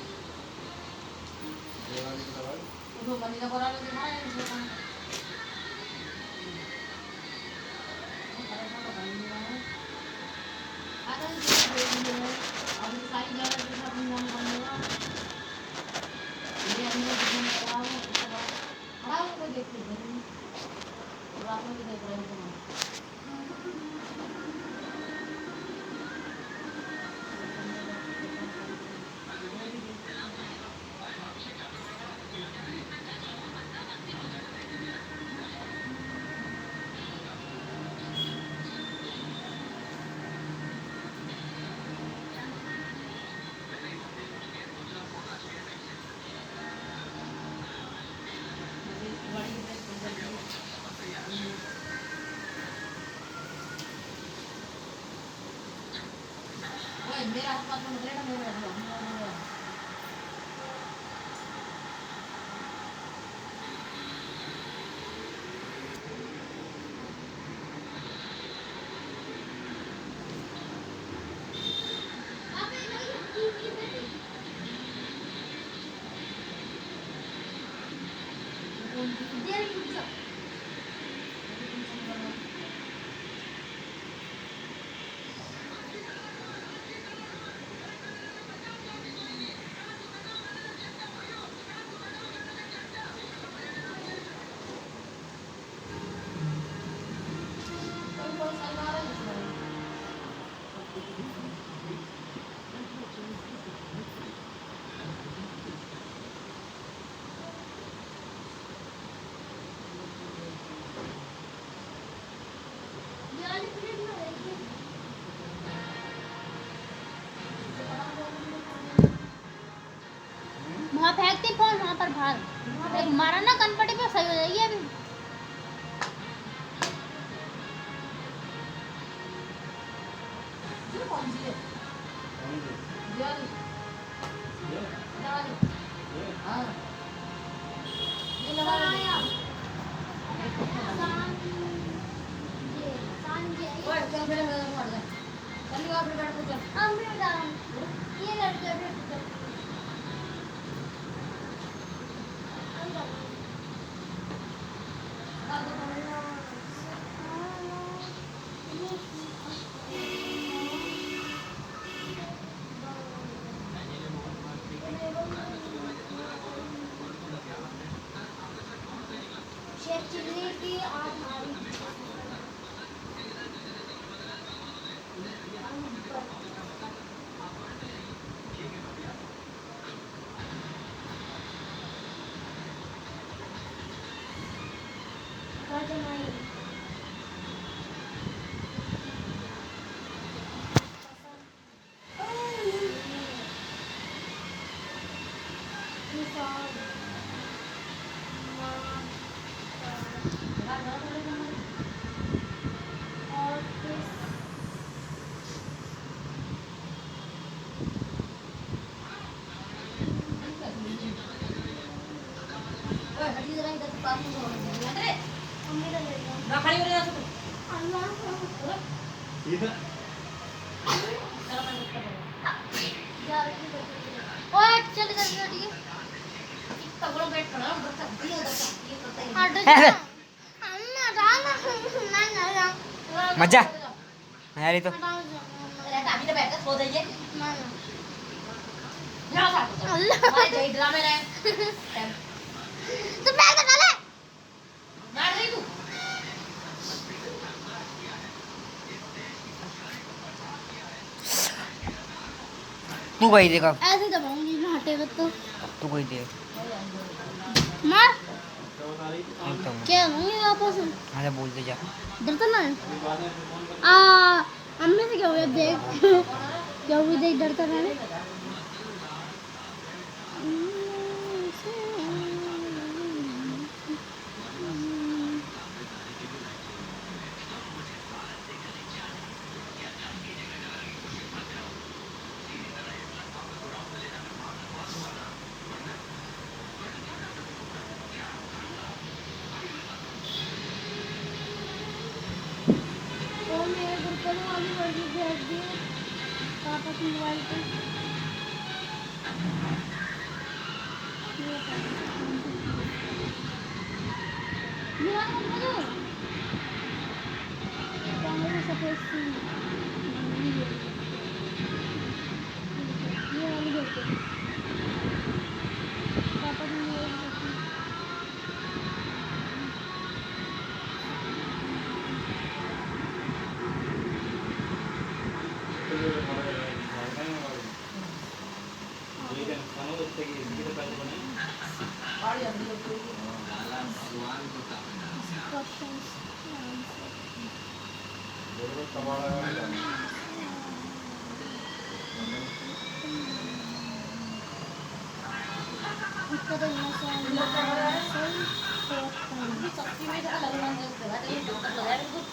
ये वाली तो लगाई उनको मनी का बड़ा दिखा है इसमें कौन अगर अभी सारी जगह पे अपनी नाम बनेगा ये हमने जिसमें कराओ उसके बाद खड़ा होकर देखते हैं रात में भी देख रहे हैं मेरा हाथ में निकलेगा मेरा वहाँ फेंकती फोन वहाँ पर बाहर एक मारा ना कनपटी पे सही हो जाएगी अभी ये कौन सी है कौन सी ये वाली ये ये वाली ये हाँ ये लगा लो ओए चल मेरे में मार दे चल आप बैठ को चल ये लड़के ओए चल चल चल ठीक है तगड़ा बैठ खड़ा उधर चलती है उधर चलती है करते हैं हट जा अन्ना ना ना ना मजा यार तो हटाओ जा रहता अभी तो बैठ सो जाइए ना जाओ साथ अल्लाह। हमारे जय ड्रामे रहे तू बैग उठा ले मार रही तू तू कोई देगा ऐसे दबाऊंगी मैं हटेगा तो तू कोई दे मार एकदम क्या होंगे वापस अच्छा बोलते जा डरता ना है अम्मी से क्या हुआ देख क्या हुआ देख डरता ना है तो मेरे गुरुकुल वाली वर्दी भेज दी पापा के मोबाइल पे ये वाला मुझे कैमरे सफेद सी ये वाली भेज दो पापा के मोबाइल पे गाड़ी अंदर होती है Questions. इसको तो सब्जी में तो लगना है उसके बाद ये जो कर रहा है बिल्कुल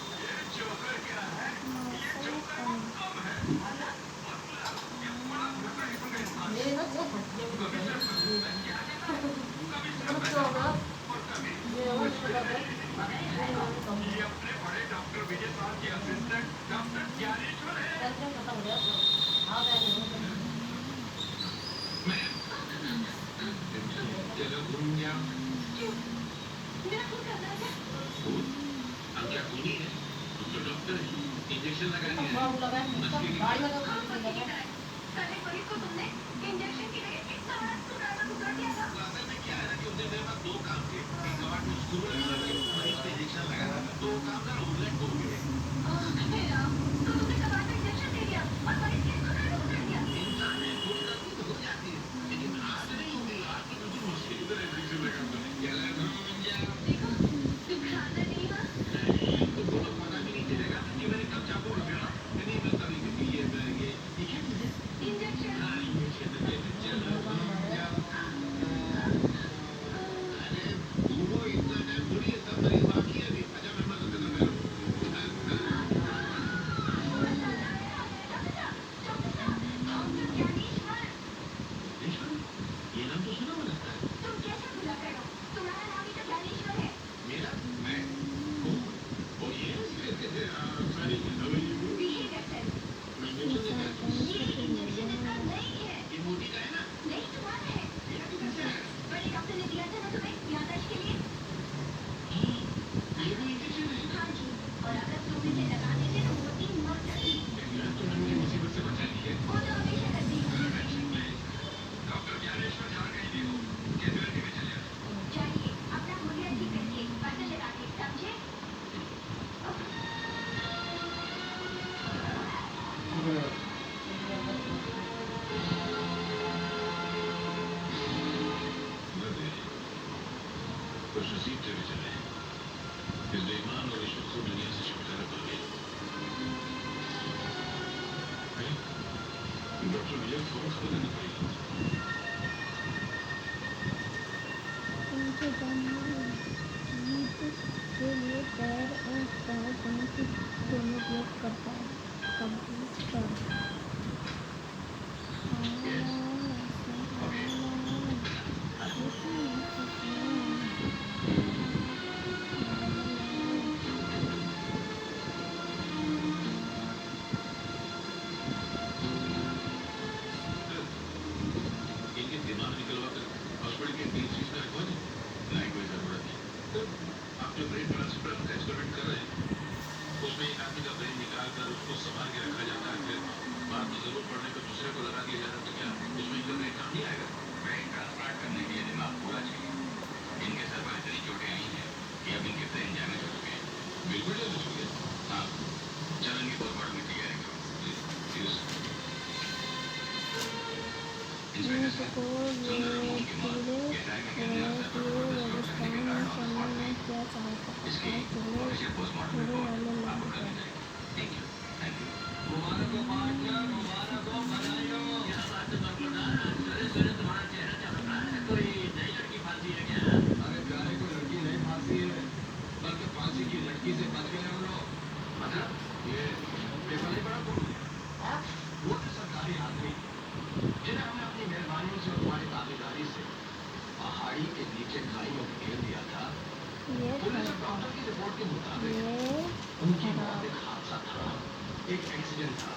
मेरे ना जो सब्जी में तो होगा ये वो शुगर है टेंशन खत्म हो गया हाँ इंजेक्शन लगा गाड़ी में तो कुछ नसीब तेरे चले इस बेईमान और रिश्वत को दुनिया से छुटकारा पा गया डॉक्टर विजय फौरन खबर देना पड़ेगा उनके के लिए पैर और पैर दोनों की दोनों ब्लॉक करता है कंप्लीट कर को रेतीले रवायत राजस्थान में चलने में क्या चाहता है चले वाले लोग पहाड़ी के नीचे खाई में गिर दिया था। ये पुलिस और डॉक्टर की रिपोर्ट के मुताबिक उनकी मौत एक हादसा था, एक एक्सीडेंट था।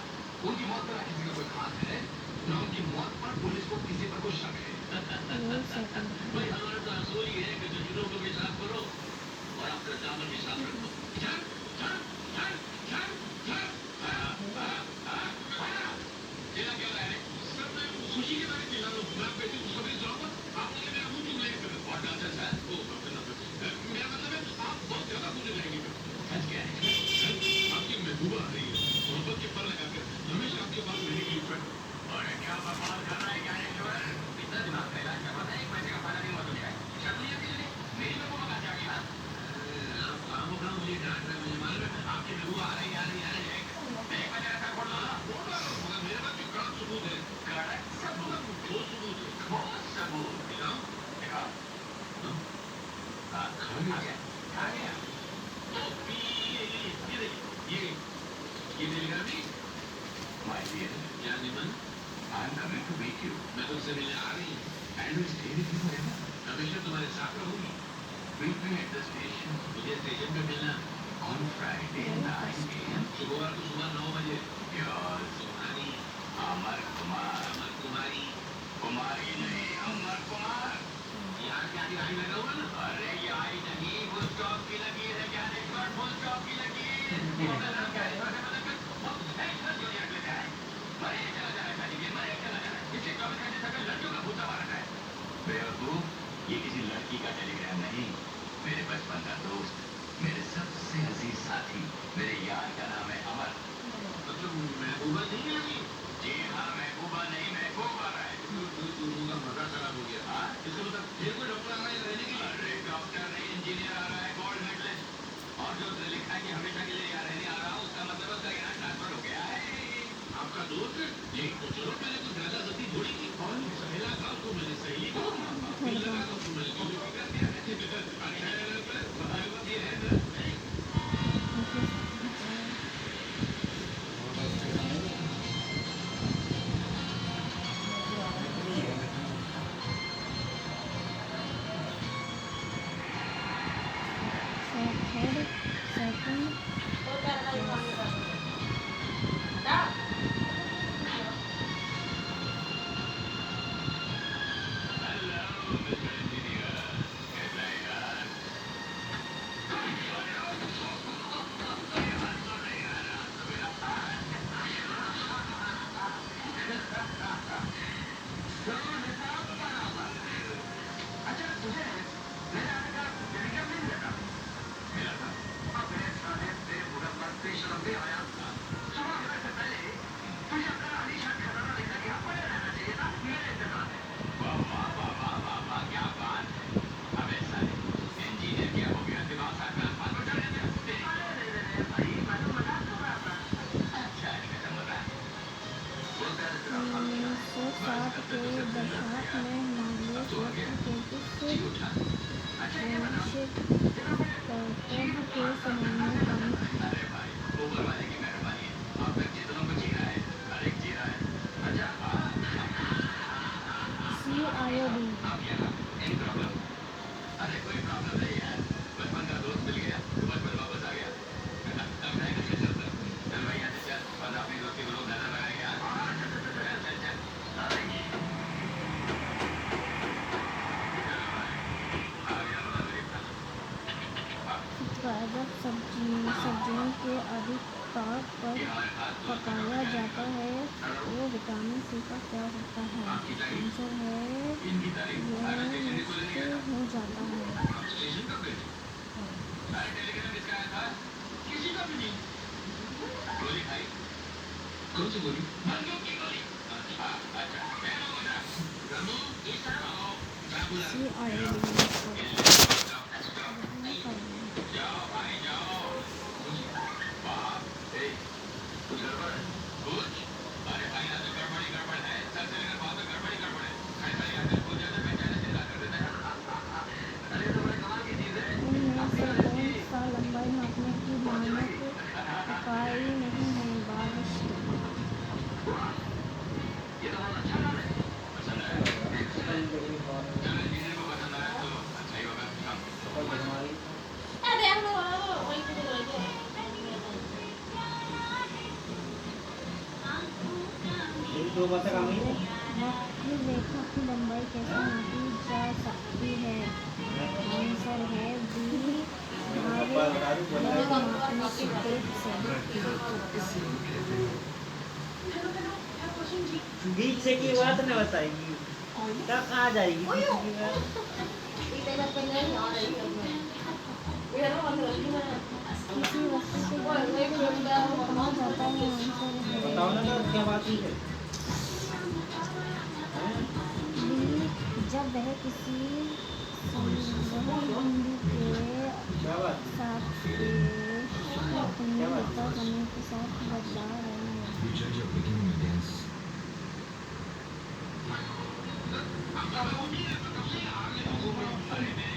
उनकी मौत पर किसी का कोई हाथ है न उनकी मौत पर पुलिस को किसी पर कोई शक है। भाई हमारा तो असूल ही है कि जमीनों को भी साफ करो और अपना दामन भी साफ रखो। चल चल चल चल चल जिला क्या है सब मैं खुशी के बारे में जिला लो मैं बेटी को सभी जवाब आप मुझे मेरा मुंह क्यों नहीं कर और डांसर सर ओ मेरा मतलब है आप बहुत ज्यादा मुझे रहेंगे सच क्या है आपकी महबूबा आ रही है मोहब्बत के पर लगाकर हमेशा आपके पास रहने के लिए और क्या बकवास कर रहा है क्या इतना दिमाग का इलाज करवा है एक पैसे का फायदा नहीं हुआ तो क्या चलिए मेरी महबूबा का क्या किया काम होगा मुझे डांट रहे मुझे मालूम है आपकी महबूबा आ रही है एक बजे ऐसा बोल रहा मगर मेरे पास जो कड़क सबूत है सबूत ठोस सबूत है बहुत सबूत दिखाओ दिखाओ खा गया तो ये मिलेगा भी My dear, Janimon, I'm coming to meet you. मैं तुमसे मिलने आ रही हूँ and will stay with you forever. हमेशा तुम्हारे साथ रहूंगी. Meet me at the station. मुझे स्टेशन पे मिलना on Friday 9 AM. शुक्रवार को सुबह 9 बजे. Yours, तुम्हारी अमर कुमारी कुमारी नहीं अमर कुमार. यार क्या दिखाई लगा हुआ ना? अरे यार नहीं फुल स्टॉप की लगी है क्या देखो फुल स्टॉप की लगी है. ये किसी लड़की का टेलीग्राम नहीं मेरे बचपन का दोस्त मेरे सबसे अजीज साथी मेरे यार का नाम है अमर मतलब महबूबा नहीं लगी जी हाँ महबूबा नहीं महबूबा है मजा खराब हो गया हाँ इसका मतलब फिर कोई डॉक्टर आ रहा है रहने के लिए अरे डॉक्टर नहीं इंजीनियर आ रहा है गोल्ड मेडलिस्ट और जो लिखा है कि हमेशा के लिए यहाँ रहने आ रहा हूँ उसका मतलब उसका यहाँ ट्रांसफर हो गया है आपका दोस्त जी तो चलो पहले तो ज्यादा गति थोड़ी की कौन सहेला था उसको मैंने सहेली को दिल लगा तो उसको मैंने दिल को कर दिया ये है ना सब्जियों के अधिक ताप पर पकाया जाता है वो विटामिन सी का क्या होता है आंसर है यह हो जाता है कौन सी गोली? सी ऑलरेडी इनमें से कौन सा लंबाई मापने की मानक इकाई नहीं है? बारिश दो बच्चे काम ही वक्र रेखा की लंबाई कैसे नापी जा सकती है? आंसर है बी मापने की टेप से। बीच से की बात नहीं बताएगी तब आ जाएगी किसी वस्तु के गिरने की रेखा को कहा जाता है? आंसर बताओ ना है तो क्या बात ही है बी जब वह किसी बिंदु के क्या बात सापेक्ष अपनी दिशा समय के साथ बदला रही है। इन अगर वे के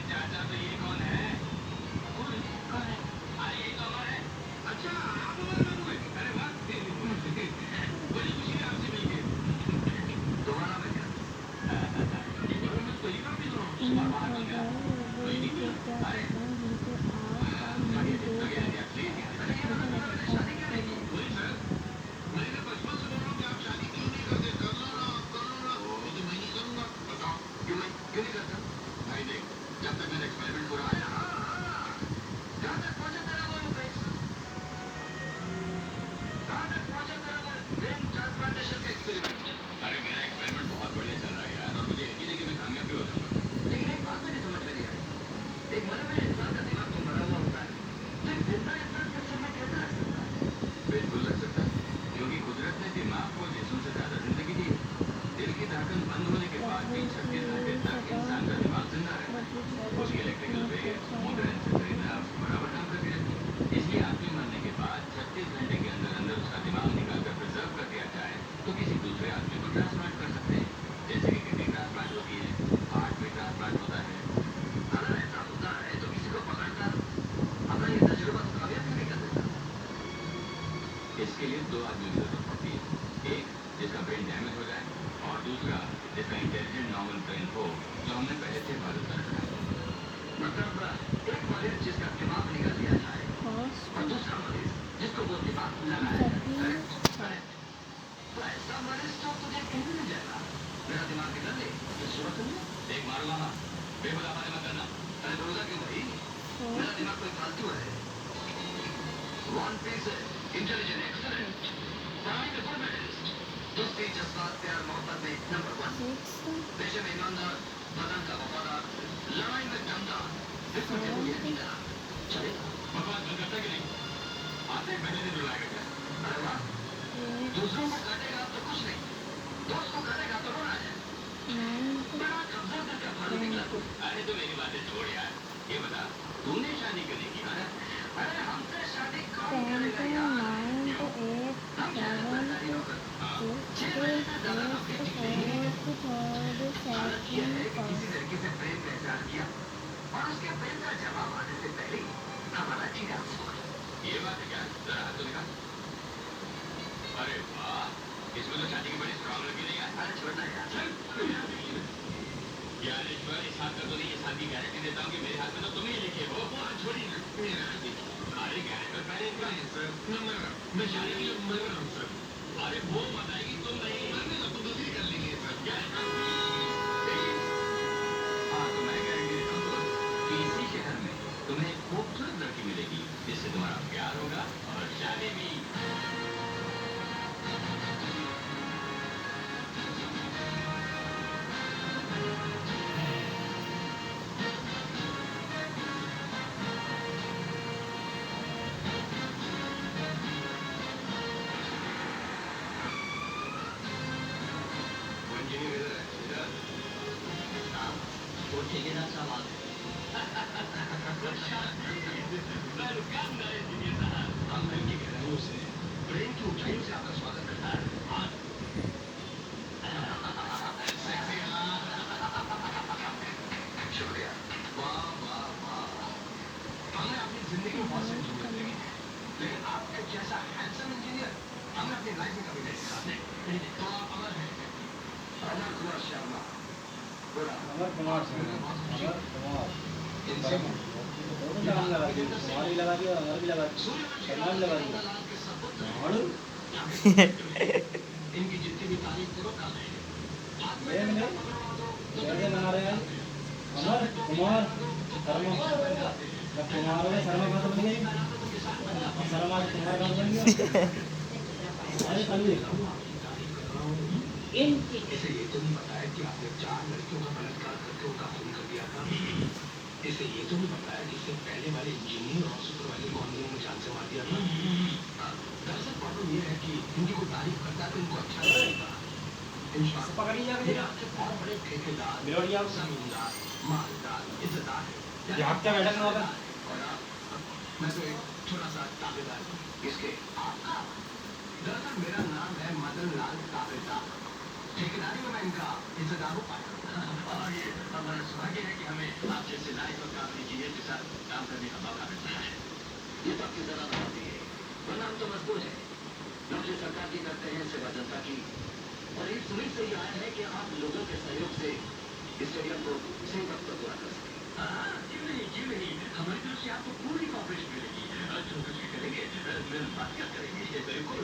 क्या कहते हैं जिनके आप और मेरी दो इसके लिए दो आदमी की जरूरत पड़ती है, एक जिसका ब्रेन डैमेज हो जाए और दूसरा जिसका इंटेलिजेंट नॉर्मल ब्रेन हो, जो हमने पहले से मदद कर रखा है। मतलब एक मरीज जिसका दिमाग निकाल दिया जाए और दूसरा मरीज जिसको वो दिमाग लगाया जाए। तो ऐसा मरीज तो तुझे कहीं मिल जाएगा। मेरा दिमाग निकाल ले तो सूरत में एक मारूंगा। हाँ बेबुला बातें मत करना। अरे रोजा क्यों भाई? मेरा दिमाग कोई फालतू है। वन पीस है, इंटेलिजेंट, एक्सीलेंट, पढ़ाई में परफेक्ट, दोस्ती जज्बात प्यार मोहब्बत में नंबर 1, पेशे में ईमानदार, बदन का वफादार, लड़ाई में दमदार, बिल्कुल जरूरी है निकला चलेगा। बकवास बंद करता कि नहीं? आते पहले दिन रुलाएगा क्या? अरे वाह, दूसरों को काटेगा तो कुछ नहीं, दोस्त को काटेगा तो रोना है। बड़ा कमजोर दिल का फालू निकला। अरे तो मेरी बातें छोड़ यार, ये बता तूने शादी करने की? अरे हमसे शादी कौन करेगा यार? किसी लड़की से प्रेम का इजहार किया और उसके प्रेम का जवाब आने से पहले हमारा जीना छोड़। ये बात है क्या? जरा हाथ तो दिखा। अरे वाह, इसमें तो शादी की बड़ी स्ट्रॉन्ग लगी नहीं यार। अरे छोड़ना यार, यार ईश्वर इस हाथ का तो नहीं, इस हाथ की गारंटी देता हूँ कि मेरे हाथ में तो तुम ही लिखे हो। छोड़िए ना, अरे गारंटर पहले मैं शादी के लिए मर रहा हूँ सर। अरे वो बताएगी तुम नहीं, तो दूसरी कर लेंगे सर। हाँ तो मैं गारंटी देता हूँ कि इसी शहर में तुम्हें एक खूबसूरत लड़की मिलेगी जिससे तुम्हारा प्यार होगा और शादी भी। ठेकेदार साहब आ गए। वेलकम नए इंजीनियर साहब। हम बैंक की गहराइयों से, ब्रेन की ऊंचाइयों से आपका स्वागत करते हैं। Sexy, हाँ। शुक्रिया। वाह वाह वाह। हमने अपनी जिंदगी में बहुत से इंजीनियर देखे हैं, लेकिन आपके जैसा हैंडसम इंजीनियर हमने अपनी लाइफ में कभी नहीं देखा। तो आप अमर हैं। अमर कुमार शर्मा। अमर कुमार सिंह, अमर कुमार इनसे दोनों नाम लगा दिए, कुमार भी लगा दिया और अमर भी लगा दिया, शर्मा भी लगा दिया। और इनकी जितनी भी तारीफ करो कम है। ये मैंने कैसे बना रहे हैं अमर कुमार शर्मा, जब कुमार में शर्मा कहाँ से बन गई, शर्मा से कुमार कहाँ से बन गया। अरे कल इसे ये तो नहीं बताया कि आपने 4 लड़कियों का बलात्कार करके उनका खून कर दिया था। इसे ये तो नहीं बताया कि इससे पहले वाले इंजीनियर और सुपरवाइजर को हमने में जान से मार दिया था। दरअसल प्रॉब्लम ये है कि इनकी कोई तारीफ करता है तो इनको अच्छा नहीं लगता। पकड़ी जाके ये आपके बहुत बड़े ठेकेदार, बिलोड़िया जमींदार, मालदार, इज्जतदार है। ये आप क्या बैठक में होता है? और आप, मैं तो एक छोटा सा ताबेदार हूँ। इसके आपका दरअसल मेरा नाम है मदन लाल ताबेदार। ठेकेदारी में मैं इनका इज्जतदार हो पाया। और ये हमारा सौभाग्य है कि हमें आप जैसे लायक और काबिल इंजीनियर के साथ काम करने का मौका मिलता है। ये तो आपकी जरा होती है, वरना हम तो मजबूर है। नौकरी सरकार की करते हैं, सेवा जनता की। और एक सुनिश्चित से ये आया है कि आप लोगों के सहयोग से स्टेडियम को सही वक्त पर पूरा कर सकें। क्यों नहीं, हमारी तरफ से आपको पूरी कॉपरेशन मिलेगी। जो कुछ भी करेंगे, मिल बात क्या करेंगे, ये बिल्कुल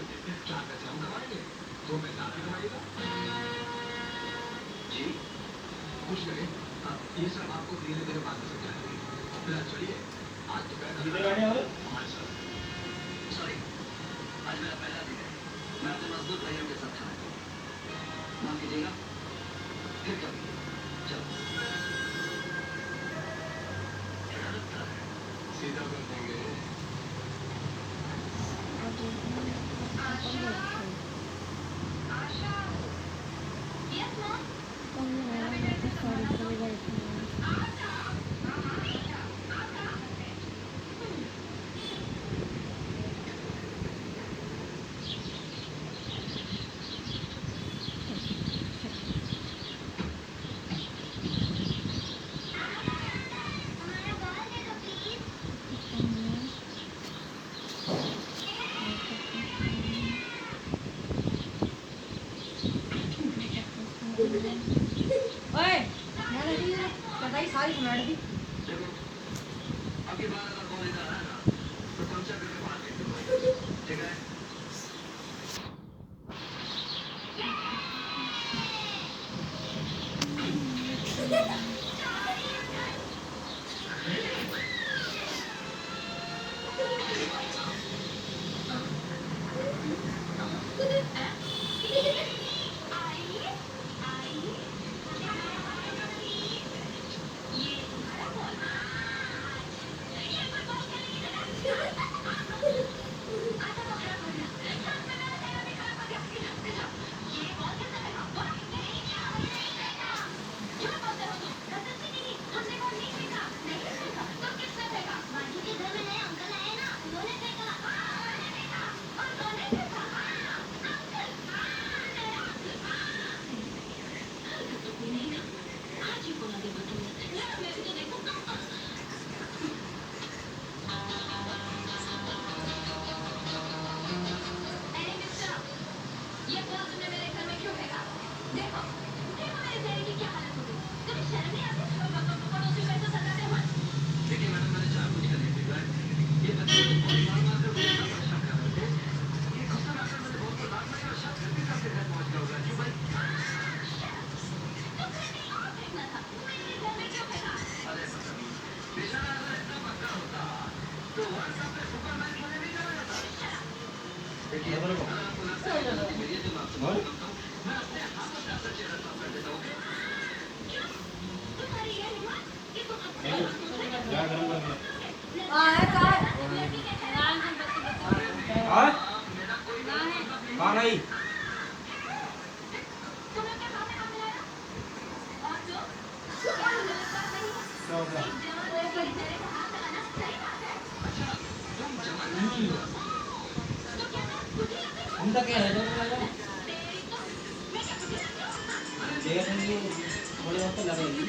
4 पैसे हम कमाएंगे, 2 पैसे आप भी कमाइएगा। जी कुछ नहीं, ये सब आपको धीरे धीरे बात कर सकते हैं। चलिए आज तो किधर बैठे हो? हमारे साथ। सॉरी, आज मेरा पहला दिन है। मैं अपने मजदूर भाइयों के साथ खाना खाऊंगा। माफ कीजिएगा, फिर कभी। चलो सीधा कर देंगे। आशा, यस मैम। हमारा बाल देखो प्लीज। ओए मैंने दी ना बताई सारी समेट दी। देखो, अब की बार अगर कॉल इधर आया ना, तो कमचा करके बाहर फेंक दो। ठीक है? देखिए मैडम, मैंने जानबूझ कर नहीं भेजा है। ये बच्चे को बहुत मार-मार कर मुझे इतना परेशान कर रहे थे। ये गुस्सा आकर मैंने बहुत मजाक में और शक करके आपके घर पहुंच गया होगा। जी भाई। अरे बदतमीज। बेचारा अगर इतना पक्का होता, तो वर्ल्ड कप में सुपरमैन मुझे नहीं जाना जाता। देखिए, अगर आपको लगता है कि मेरी जो आपसे बात करता हूँ, मैं अपने हाथों से आपका चेहरा साफ कर देता हूँ। क्या गरम कर दिया? है कहाँ है? हाँ? कहाँ गई? हो गया? हम तो कह रहे थे तुम आ जाओ। देर नहीं थोड़ी बहुत तो लगेगी।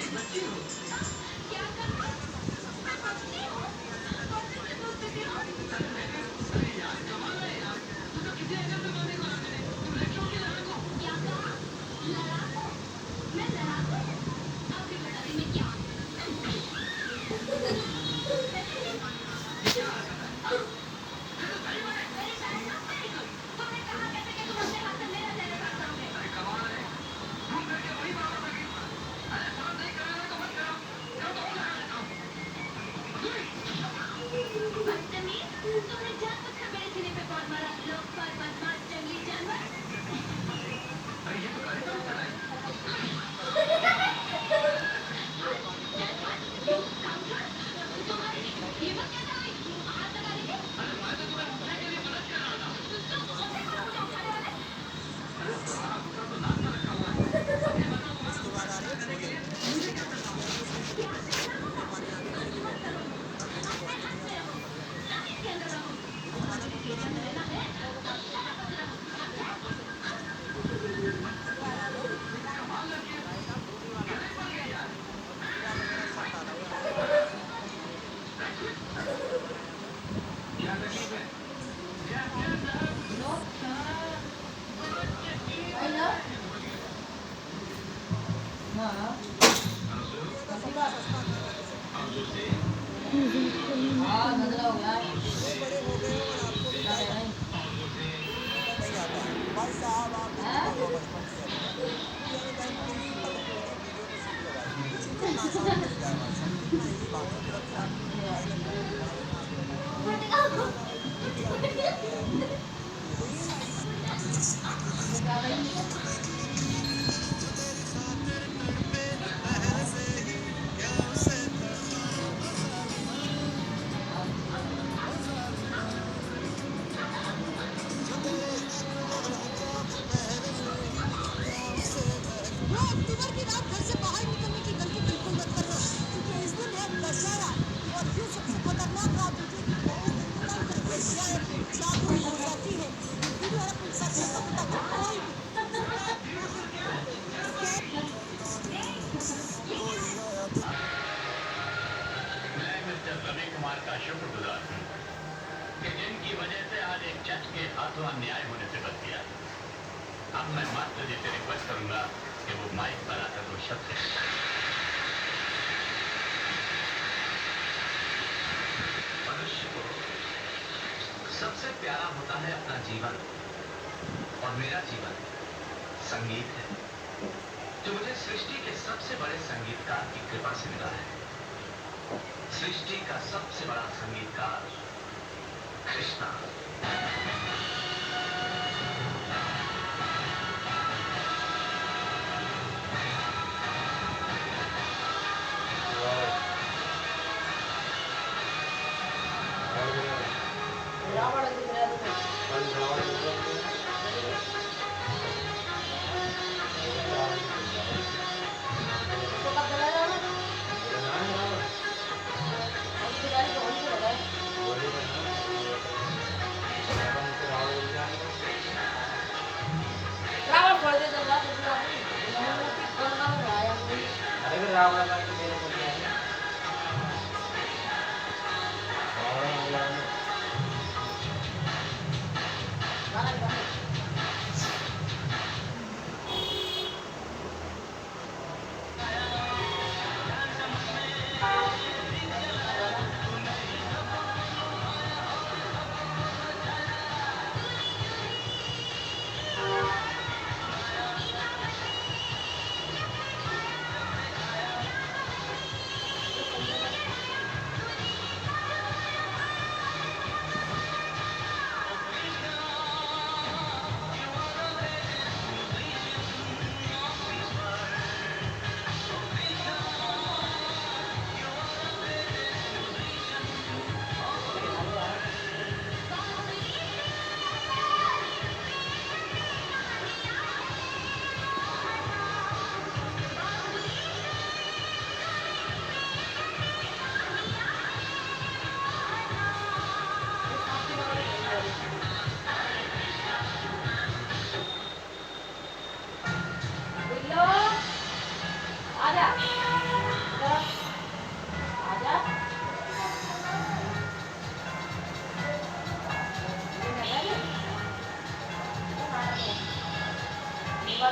मैं मिस्टर रवि कुमार का शुक्रगुजार हूँ कि जिनकी वजह से आज एक जज के हाथों अन्याय होने से बच गया। अब मैं मास्टर जी से रिक्वेस्ट करूंगा कि वो माइक पर आकर दो शब्द कहें। मनुष्य को सबसे प्यारा होता है अपना जीवन, और मेरा जीवन संगीत है, जो मुझे सृष्टि के सबसे बड़े संगीतकार की कृपा से मिला है। सृष्टि का सबसे बड़ा संगीतकार कृष्णा। अरे फिर रावण का तो मेरे को दिया है। की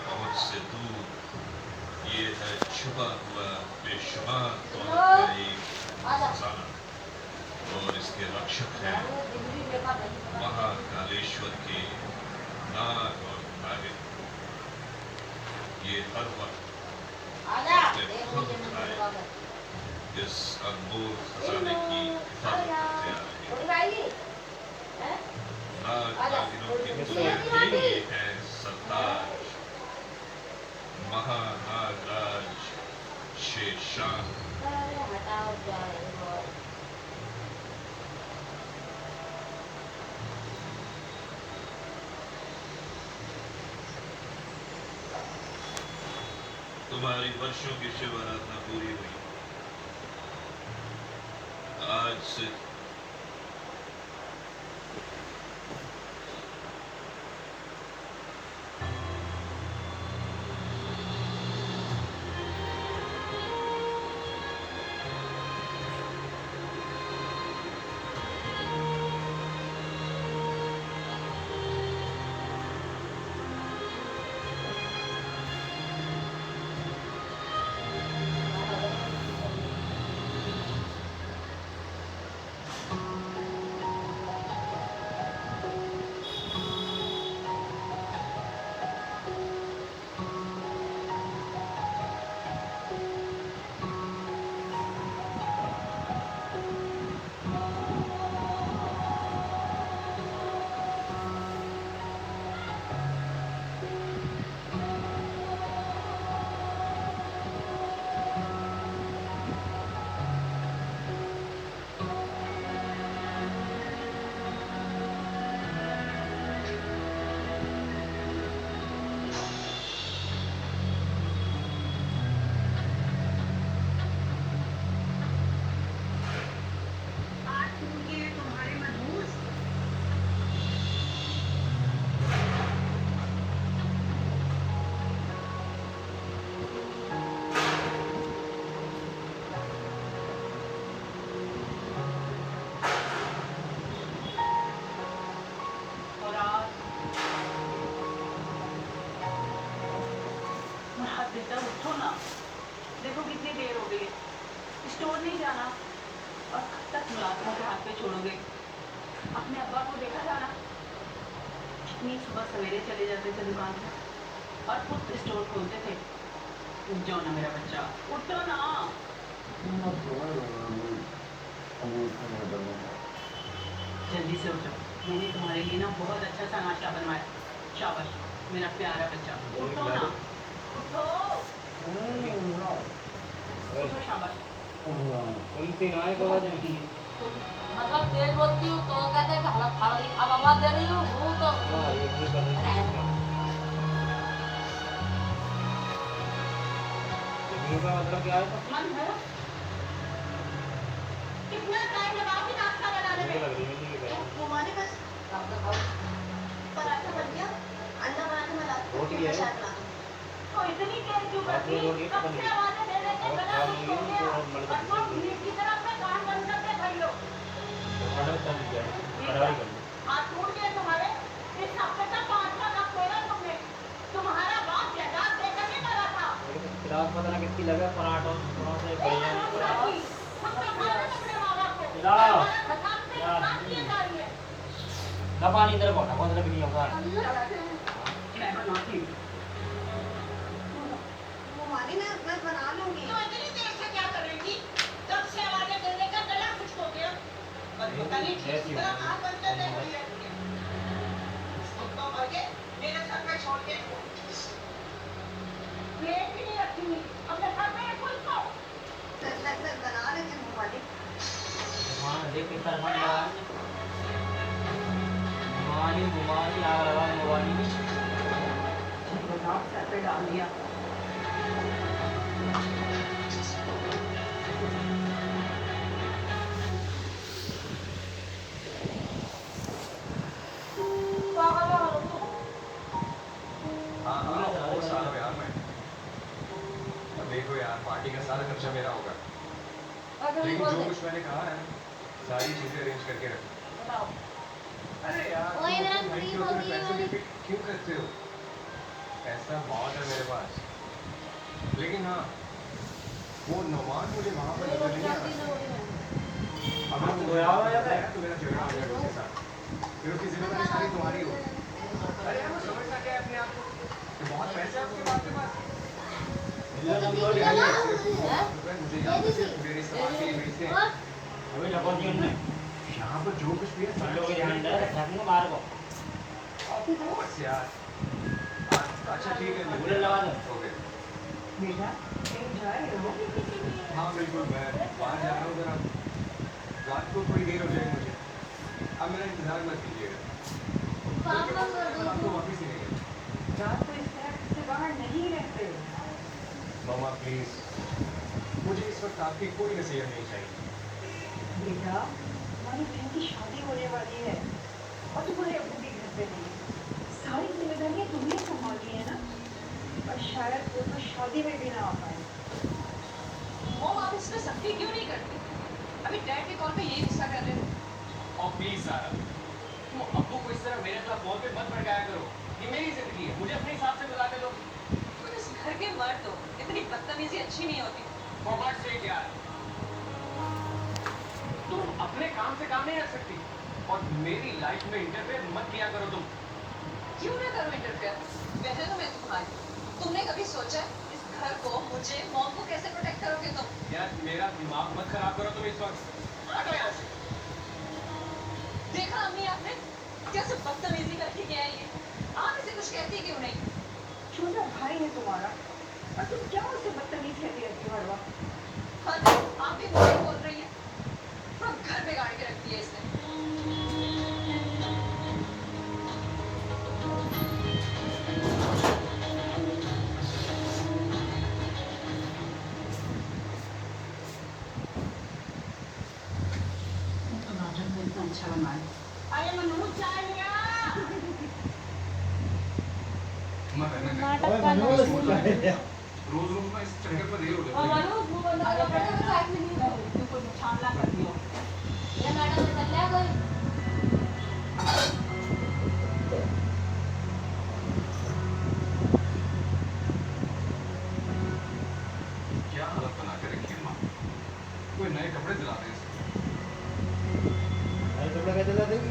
पहुंच से दूर ये है छुपा हुआ बेशुमार दौलत का एक खजाना और इसके रक्षक हैं महाकालेश्वर के नाग और नागिन। ये हर वक्त अपने खुद उठाए इस अनमोल खजाने की हिफाजत करते आ रहे हैं। नाग नागिनों की दुनिया के लिए है सरताज महानागराज शेषान। तुम्हारी वर्षों की शिव आराधना पूरी हुई। आज से बेटा उठो ना, देखो कितनी देर हो गई है। स्टोर नहीं जाना और कब तक मुलाजमों के हाथ पे छोड़ोगे? अपने अब्बा को देखा जाना, कितनी सुबह सवेरे चले जाते थे दुकान पे और खुद स्टोर खोलते थे। उठ जाओ ना मेरा बच्चा, उठो ना। जल्दी से उठो, मैंने तुम्हारे लिए ना बहुत अच्छा सा नाश्ता बनवाया। शाबाश मेरा प्यारा बच्चा, उठो ना, उठो, उठो शाबाश। उल्टी ना आए बाबा जी। मतलब तेज बोलती हूँ तो कहते हैं कि हलक खाली अब आवाज दे रही हूँ वो तो हाँ ये भी कर रहे हैं। ये का मतलब क्या है? मन है कितना टाइम लगाओगे नाश्ता बनाने मुझे में? लग रही है मुझे लग रहा है। घुमाने बस कब तक खाओ पराठा बन गया, अंडा बना के मैं लाती हूँ, रोटी है। शायद बना दूँ। तो इतनी देर क्यों रात में करती? रोटी कब पकड़ से ली। आवाजें दे रहे थे, और गला खा कुछ लूंगी हो तो गया और मर्द और कुछ तुम नहीं। भीड़ की तरह अपने कान बंद करके खड़ी हो। तो खाना कम किया है, कढ़ाई कर लो। हाथ टूट गए तुम्हारे। इस हफ्ते का 5वां कप खोला तुमने। तुम्हारा बाप जायदाद देकर नहीं मरा था। फिलहाल पता ना कितनी लगा पराठों से बढ़िया नहीं पड़ा। हम तो खा रहे अपने माँ बाप को। खिलाओ। हमारा खजान से यार, बात किए जा रही है। ना पानी इधर बोला कौन सा भी नहीं होगा। मैं बनाती हूँ। मैं बना लूंगी। तो इतनी देर से क्या कर रही थी? जब से आवाजें देने का गला कुछ हो गया। और पता नहीं किस तरह कहाँ बनते थे हुई है। तो मर गए, मेरे सर पे छोड़ के। प्लेट भी नहीं रखी हुई। अपने घर में कुछ तो। बना लेते हैं वाली। हाँ देख कितना ठंड लगा है। घुमानी आग लगा मोबाइल में। सर पे डाल दिया। हाँ वो सारा यार मैं अब देखो यार पार्टी का सारा खर्चा मेरा होगा, लेकिन जो कुछ मैंने कहा है सारी चीजें अरेंज करके रखो। अरे यार खुशी हो तुम्हें पैसों की फिक्र क्यों करते हो? पैसा बहुत है मेरे पास, लेकिन हाँ वो नौमान मुझे वहाँ पर नजर नहीं आ रहा। अगर वो तो यार आया था। तो मेरा झगड़ा हो जाएगा उसके साथ, फिर उसकी जिम्मेदारी सारी तुम्हारी होगी। अरे यार वो समझता क्या है अपने आप को कि बहुत पैसा है उसके बाप के पास। मुझे याद है सिर्फ मेरे इस्तेमाल के लिए भेजते हैं। अभी डबल जी उनने यहाँ पर जो कुछ भी है सब लोग यहाँ अंदर रखना बाहर को बस यार। अच्छा ठीक है बुलेट लगा दो। ओके। बेटा कहीं जा रहे हो? हाँ बिल्कुल, मैं बाहर जा रहा हूँ जरा, रात को थोड़ी देर हो जाएगी मुझे। अब मेरा इंतजार मत कीजिएगा, रात को वापस ही नहीं। रात को इस तरह से बाहर नहीं रहते। मामा प्लीज, मुझे इस वक्त आपकी कोई नसीहत नहीं चाहिए। बेटा हमारी बहन की शादी होने वाली है और तुम्हारे अब्बू भी घर पे नहीं। सारी जिम्मेदारियां तुम्हें संभालनी है ना, और शायद वो तो शादी में भी ना आ पाए। मॉम आप इसमें सख्ती क्यों नहीं करती? अभी डैड के कॉल पे यही गुस्सा कर रहे थे। और प्लीज सारा, तुम अब्बू को इस तरह मेरे खिलाफ कॉल पे मत भड़काया करो। ये मेरी जिंदगी है, मुझे अपने हिसाब से बुलाने दो। तुम इस घर के मर्द हो, इतनी बदतमीजी अच्छी नहीं होती। For God's sake यार, तुम अपने काम से काम नहीं रख सकती और मेरी लाइफ में इंटरफेयर मत किया करो तुम। क्यों ना करो इंटरफेयर? वैसे तो मैं तुम्हारी। तुमने कभी सोचा है इस घर को, मुझे, मॉम को कैसे प्रोटेक्ट करोगे तुम? यार मेरा दिमाग मत खराब करो तुम इस वक्त। हटो यहाँ से। देखा अम्मी आपने कैसे बदतमीजी करके गया है ये? आप इसे कुछ कहती क्यों नहीं? छोटा भाई है तुम्हारा और तुम क्या उसे बदतमीज कहती रहती हो हर वक्त? हाँ, आप भी मुझे बोल रही है। पूरा घर में गाड़ के रख दिया इसने। अच्छा बनाए। अरे मनु चाय लिया। नाटक ओए का मनु नाम इसको क्या है? रोज रोज ना इस चक्कर पर देर हो और जाती है। मनु वो बंदा का पड़ा तो साइड में नहीं हो। तुम कोई नुकसान ना कर दियो। ये मैडम ने चल लिया कोई। क्या हालत बना के रखी है माँ, कोई नए कपड़े दिला रहे हैं इसको। अरे कपड़ा कैसे ला देगी?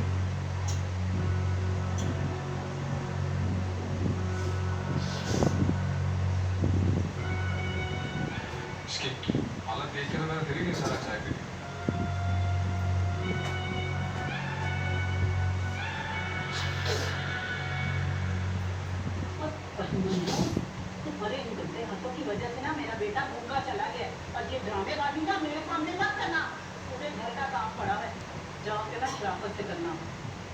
इसकी हालत देख के तो मेरा दिल ही नहीं सारा चाय पीने। तुम्हारे इन गंदे हाथों की वजह से ना मेरा बेटा भूखा चला गया और ये ड्रामेबाजी ना मेरे सामने मत करना। पूरे घर का काम पड़ा है, जाओ के ना शराफत से करना,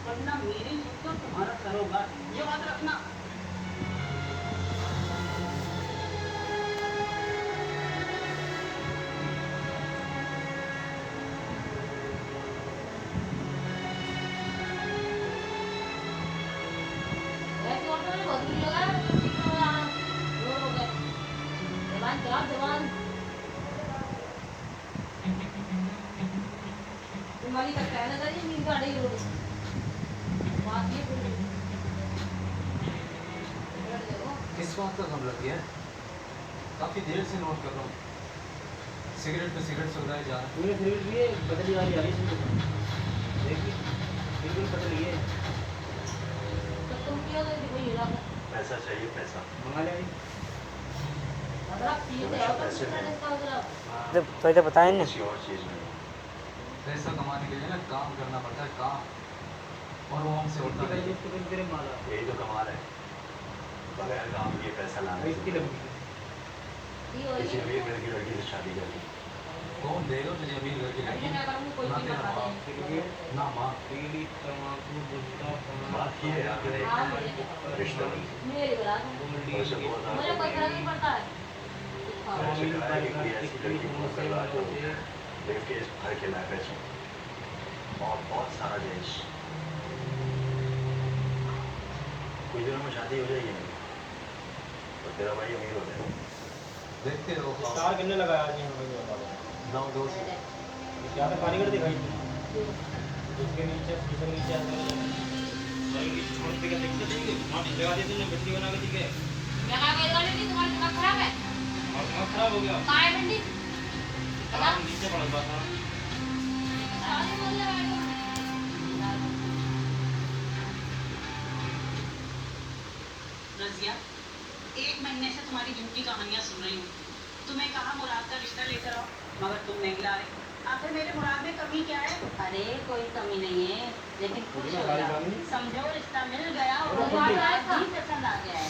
वरना मेरी चीज तो तुम्हारा सर होगा, ये बात रखना। ऐसे और तो बहुत बुरी लगा है। रोड हो गए। जवान जवान जवान। वाली का कहना था ये नींद गाड़ी रोड। बात ये बोली। किस बात का कम लग गया है? काफी देर से नोट कर रहा हूँ, सिगरेट पे सिगरेट सुलगाए जा रहा है। तूने फिर भी ये बदली वाली आ रही है। देखी बिल्कुल बदली है। तो तुम क्या कर कोई हिला कर। पैसा चाहिए, पैसा मंगा ले। अदरक पी ले और पैसे मैंने इसका अदरक। जब तो इधर बताएं ना। किसी और चीज में पैसा कमाने के लिए ना काम करना पड़ता है, काम, और वो हमसे होता नहीं। तेरे माला यही तो कमाल है, बगैर काम के पैसा लाना। इसकी लंबी ये हो किसी अमीर घर की लड़की से शादी करनी, कौन देगा तुझे अमीर घर की अभी लड़की? मैं करूँगी कोई ना भी तेरा बता बाप, दे। ना माँ। पीली तंबाकू गुटखा बात ये है अगर हाँ, एक रिश्ता मेरी बता और उसे बहुत मुझे कोई फर्क नहीं पड़ता है। ऐसे कराया कि कोई ऐसी लड़की को करवा दो लेकिन केस भर के लाए पैसे और बहुत सारा देश। कुछ दिनों में शादी हो जाएगी मेरी और तेरा भाई अमीर हो जाएगा। देखते रहो। स्टार कितने लगाया आज यहाँ पे? 9-2 से क्या था कारीगर दिखाई उसके नीचे शीशे के नीचे और टिकट टिकट देंगे मां लगा दी तुमने भिंडी बना के दी के यहाँ कोई वाले नहीं, तुम्हारा दिमाग खराब है। और दिमाग खराब हो गया कहाँ है भिंडी? हाँ, नीचे पड़ा हुआ था सारे बोल रहे हैं। रज़िया, 1 महीने से तुम्हारी झूठी कहानियां सुन रही हूँ। तुम्हें कहा मुराद का रिश्ता लेकर आओ, मगर तुम नहीं ला रहे। आखिर मेरे मुराद में कमी क्या है? अरे कोई कमी नहीं है, लेकिन खुश हो गाड़ी जाओ। गाड़ी। समझो रिश्ता मिल गया और वो मुझे गाड़ी आज ही पसंद आ गया है।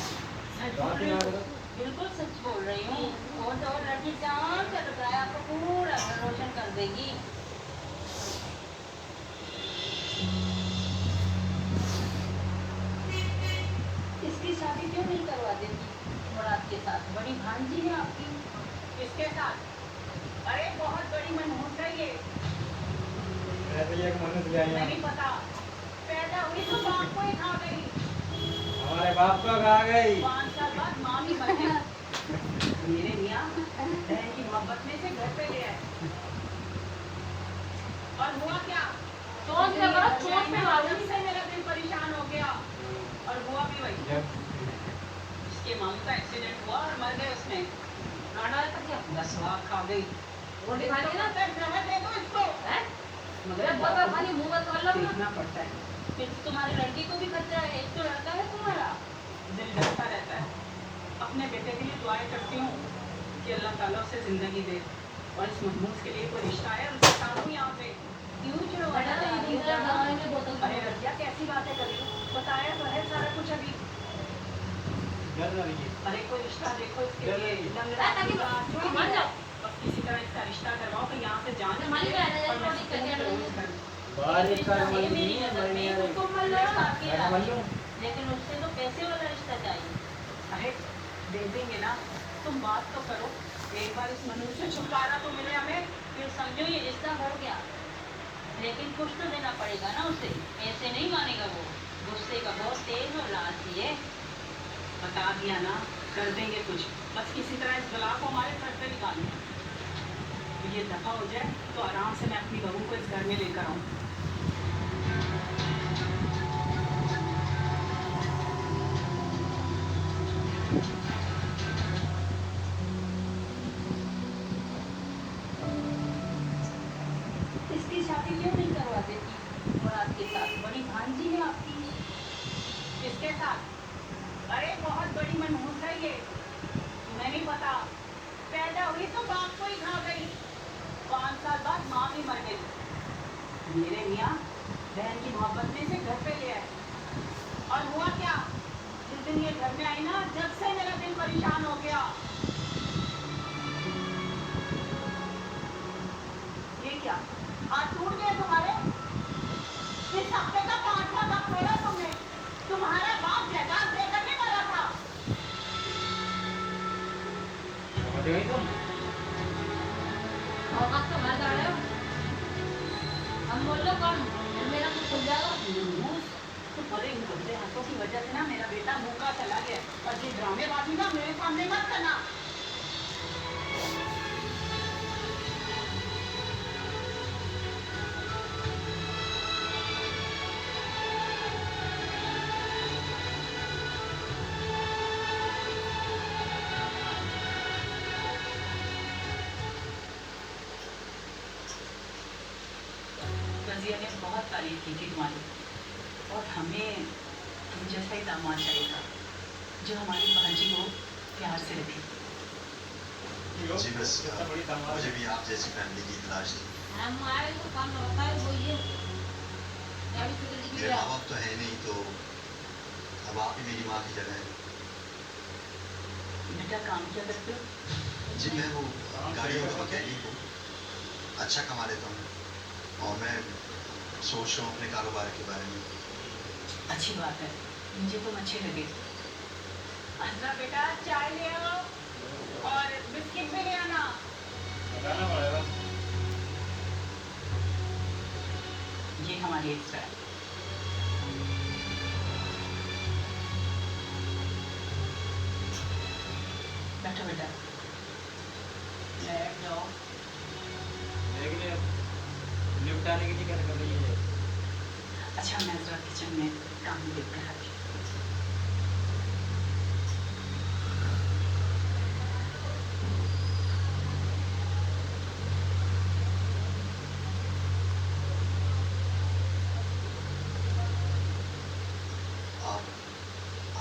सच बोल रही हूँ। बिल्कुल सच बोल रही हूँ। और तो और लड़की चांद चल रहा है, आपको पूरा घर रोशन कर देगी। इसकी शादी क्यों नहीं करवा देती मुराद के साथ? बड़ी भांजी है आपकी। किसके साथ? अरे बहुत बड़ी मनहूस है ये। भैया को मन्नत ले आई नहीं पता, पैदा हुई तो बाप को ही खा गई। हमारे बाप को खा गई 5 साल बाद माँ भी मर गई। मेरे मियाँ बहन की मोहब्बत में से घर पे ले आए। और हुआ क्या? चोट से करो, चोट पे मारो। जब से मेरा दिल परेशान हो गया। और हुआ भी वही। इसके मामू का एक्सीडेंट हुआ और मर गए उसमें। गाना है तो क्या? दसवा खा गई। रोटी खानी है ना? जहर दे दो इसको। हैं? मगर अरे बहुत खानी, मुंह मत कर लो ना। देखना पड़ता है। फिर तो तुम्हारी लड़की को भी खतरा है। एक तो लड़का है तुम्हारा। दिल डरता रहता है। अपने बेटे के लिए दुआएं करती हूँ कि अल्लाह ताला उसे जिंदगी दे और इस महमूद के लिए कोई रिश्ता है उसके साथ हूँ यहाँ पे। क्यों छुड़वाना बेटा, चाहती हो? इधर दवाई में बोतल अरे रजिया कैसी बातें कर रही हो? बताया तो है सारा कुछ अभी। डर रही है अरे कोई रिश्ता देखो इसके लिए। लंगड़ा ताकि लंगड़ा, तुम मान जाओ। बस किसी तरह इसका रिश्ता करवाओ तो यहाँ से जाने मान दे लिया है, और मैं रोटी सुकून करके से रहो। रोज करूँ। बारिश का ये मन मेरी नहीं है नजर में मैं उसको मल लो, आपके मैं राज। मान लूं लेकिन उससे तो पैसे वाला रिश्ता चाहिए। अरे दे देंगे ना, तुम बात तो करो। एक बार इस मनुष्य से छुटकारा तो मिले हमें। फिर समझो ये रिश्ता हो गया, लेकिन कुछ तो देना पड़ेगा ना उसे। ऐसे नहीं मानेगा वो। गुस्से का बहुत तेज और लालची है। बता दिया ना, कर देंगे कुछ। बस किसी तरह इस बला को हमारे घर से निकालना। ये दफा हो जाए तो आराम से मैं अपनी बहू को इस घर में लेकर आऊँ। इसकी शादी क्यों नहीं करवा देती मुराद के साथ? बड़ी भांजी है आपकी। किसके साथ? अरे बहुत बड़ी मनहूस है ये। तुम्हें नहीं पता, पैदा हुई तो बाप को ही खा गई। 5 साल बाद माँ भी मर गई। मेरे मियाँ बहन की मोहब्बत में से घर पे ले आए। और हुआ क्या? जिस दिन ये घर में आई ना, जब से मेरा दिल परेशान हो गया। ये क्या? हाथ टूट गए तुम्हारे? इस हफ्ते का 5वां वक्त मेरा तुमने। तुम्हारा बाप जयदाद देकर नहीं मरा था। समझ गई तुम और कब तो मैं जा रहे हो? हम बोल लो कम, मेरा कुछ खुल जाएगा। अरे इन गंदे हाथों की वजह से ना मेरा बेटा भूखा चला गया। और ये ड्रामेबाजी ना मेरे सामने मत करना। रज़िया ने बहुत तारीफ की थी तुम्हारी। और हमें तुम जैसा ही दामाद चाहिए था, जो हमारी भांजी को प्यार से रखे। जी बस मुझे भी आप जैसी फैमिली की तलाश थी। हम आए तो काम होता है वो ये गाड़ी से जल्दी मेरे माँ बाप तो है नहीं, तो अब आप ही मेरी माँ की जगह है। बेटा काम क्या करते हो? जी मैं वो गाड़ियों का मैकेनिक हूँ, अच्छा कमा लेता हूँ और मैं सोच रहा हूँ अपने कारोबार के बारे में। अच्छी बात है, मुझे तुम अच्छे लगे। अजरा बेटा चाय ले आओ और बिस्किट भी ले आना। लगाना पड़ेगा ये हमारी एक्स्ट्रा है। बैठो बेटा, बैठ जाओ। देख ले निपटाने के लिए क्या कर रही है। अच्छा मैं जरा किचन में काम देख कर आती।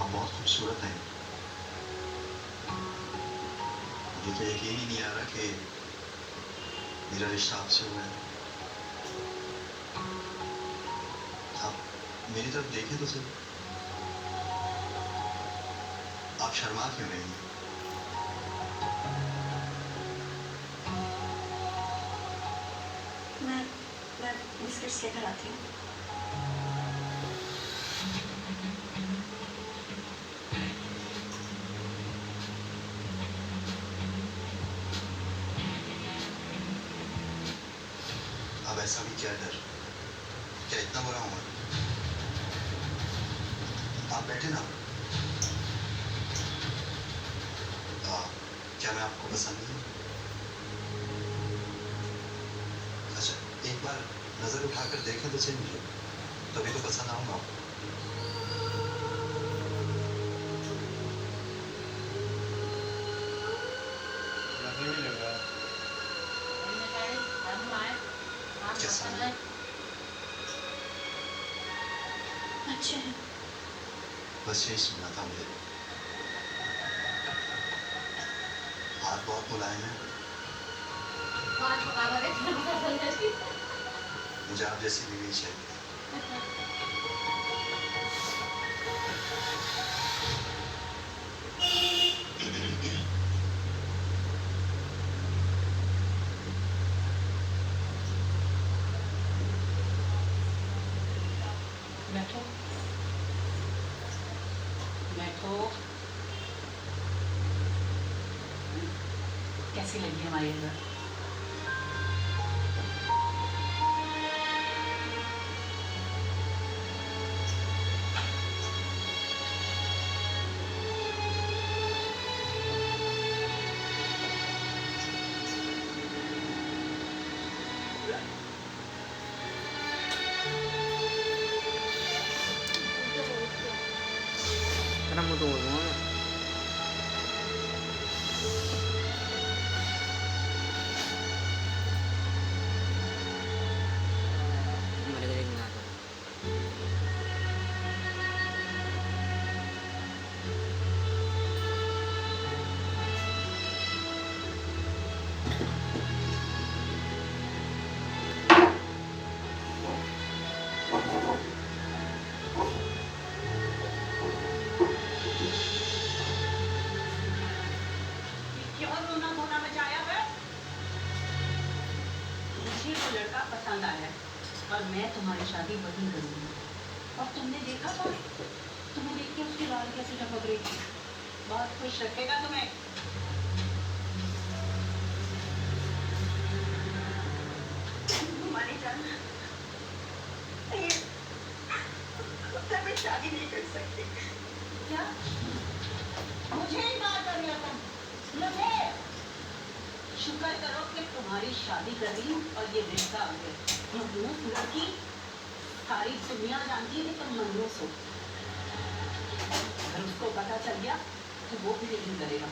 आप बहुत खूबसूरत हैं। मुझे तो यकीन ही नहीं आ रहा कि मेरा रिश्ता आपसे हुआ है। आप मेरी तरफ देखें तो सही। आप शर्मा क्यों रही हैं? मैं बिस्किट्स लेकर आती हूँ। अब ऐसा भी क्या डर, क्या इतना बुरा हुआ? आप बैठे ना। क्या मैं आपको पसंद नहीं हूँ? अच्छा, एक बार नजर उठाकर देखें तो सही मुझे, तभी तो पसंद आऊंगा आपको। नजर नहीं लग रहा। कैसा है? अच्छे हैं। बस यही सुनना था मुझे। हाथ बहुत मुलायम है। मुझे आप जैसी बीवी चाहिए। बैठो बैठो। कैसी लगी हमारी अंदर? karena mau tunggu mau mereka jadi ngatur. क्यों रोना धोना मचाया है? मुझे वो लड़का पसंद आया है और मैं तुम्हारी शादी वही करूंगी। और तुमने देखा था, तुम्हें देख के उसकी लाल कैसे टपक रही थी। बहुत खुश रखेगा तुम्हें। मानी जान, मैं शादी नहीं कर सकती। क्या? मुझे ही बात कर रही हो तुम? मुझे? शुक्र करो कि तुम्हारी शादी कर रही हूँ और ये रिश्ता आ गया। लड़की सारी दुनिया जानती है कि तुम मनोस हो। अगर उसको पता चल गया तो वो भी नहीं करेगा।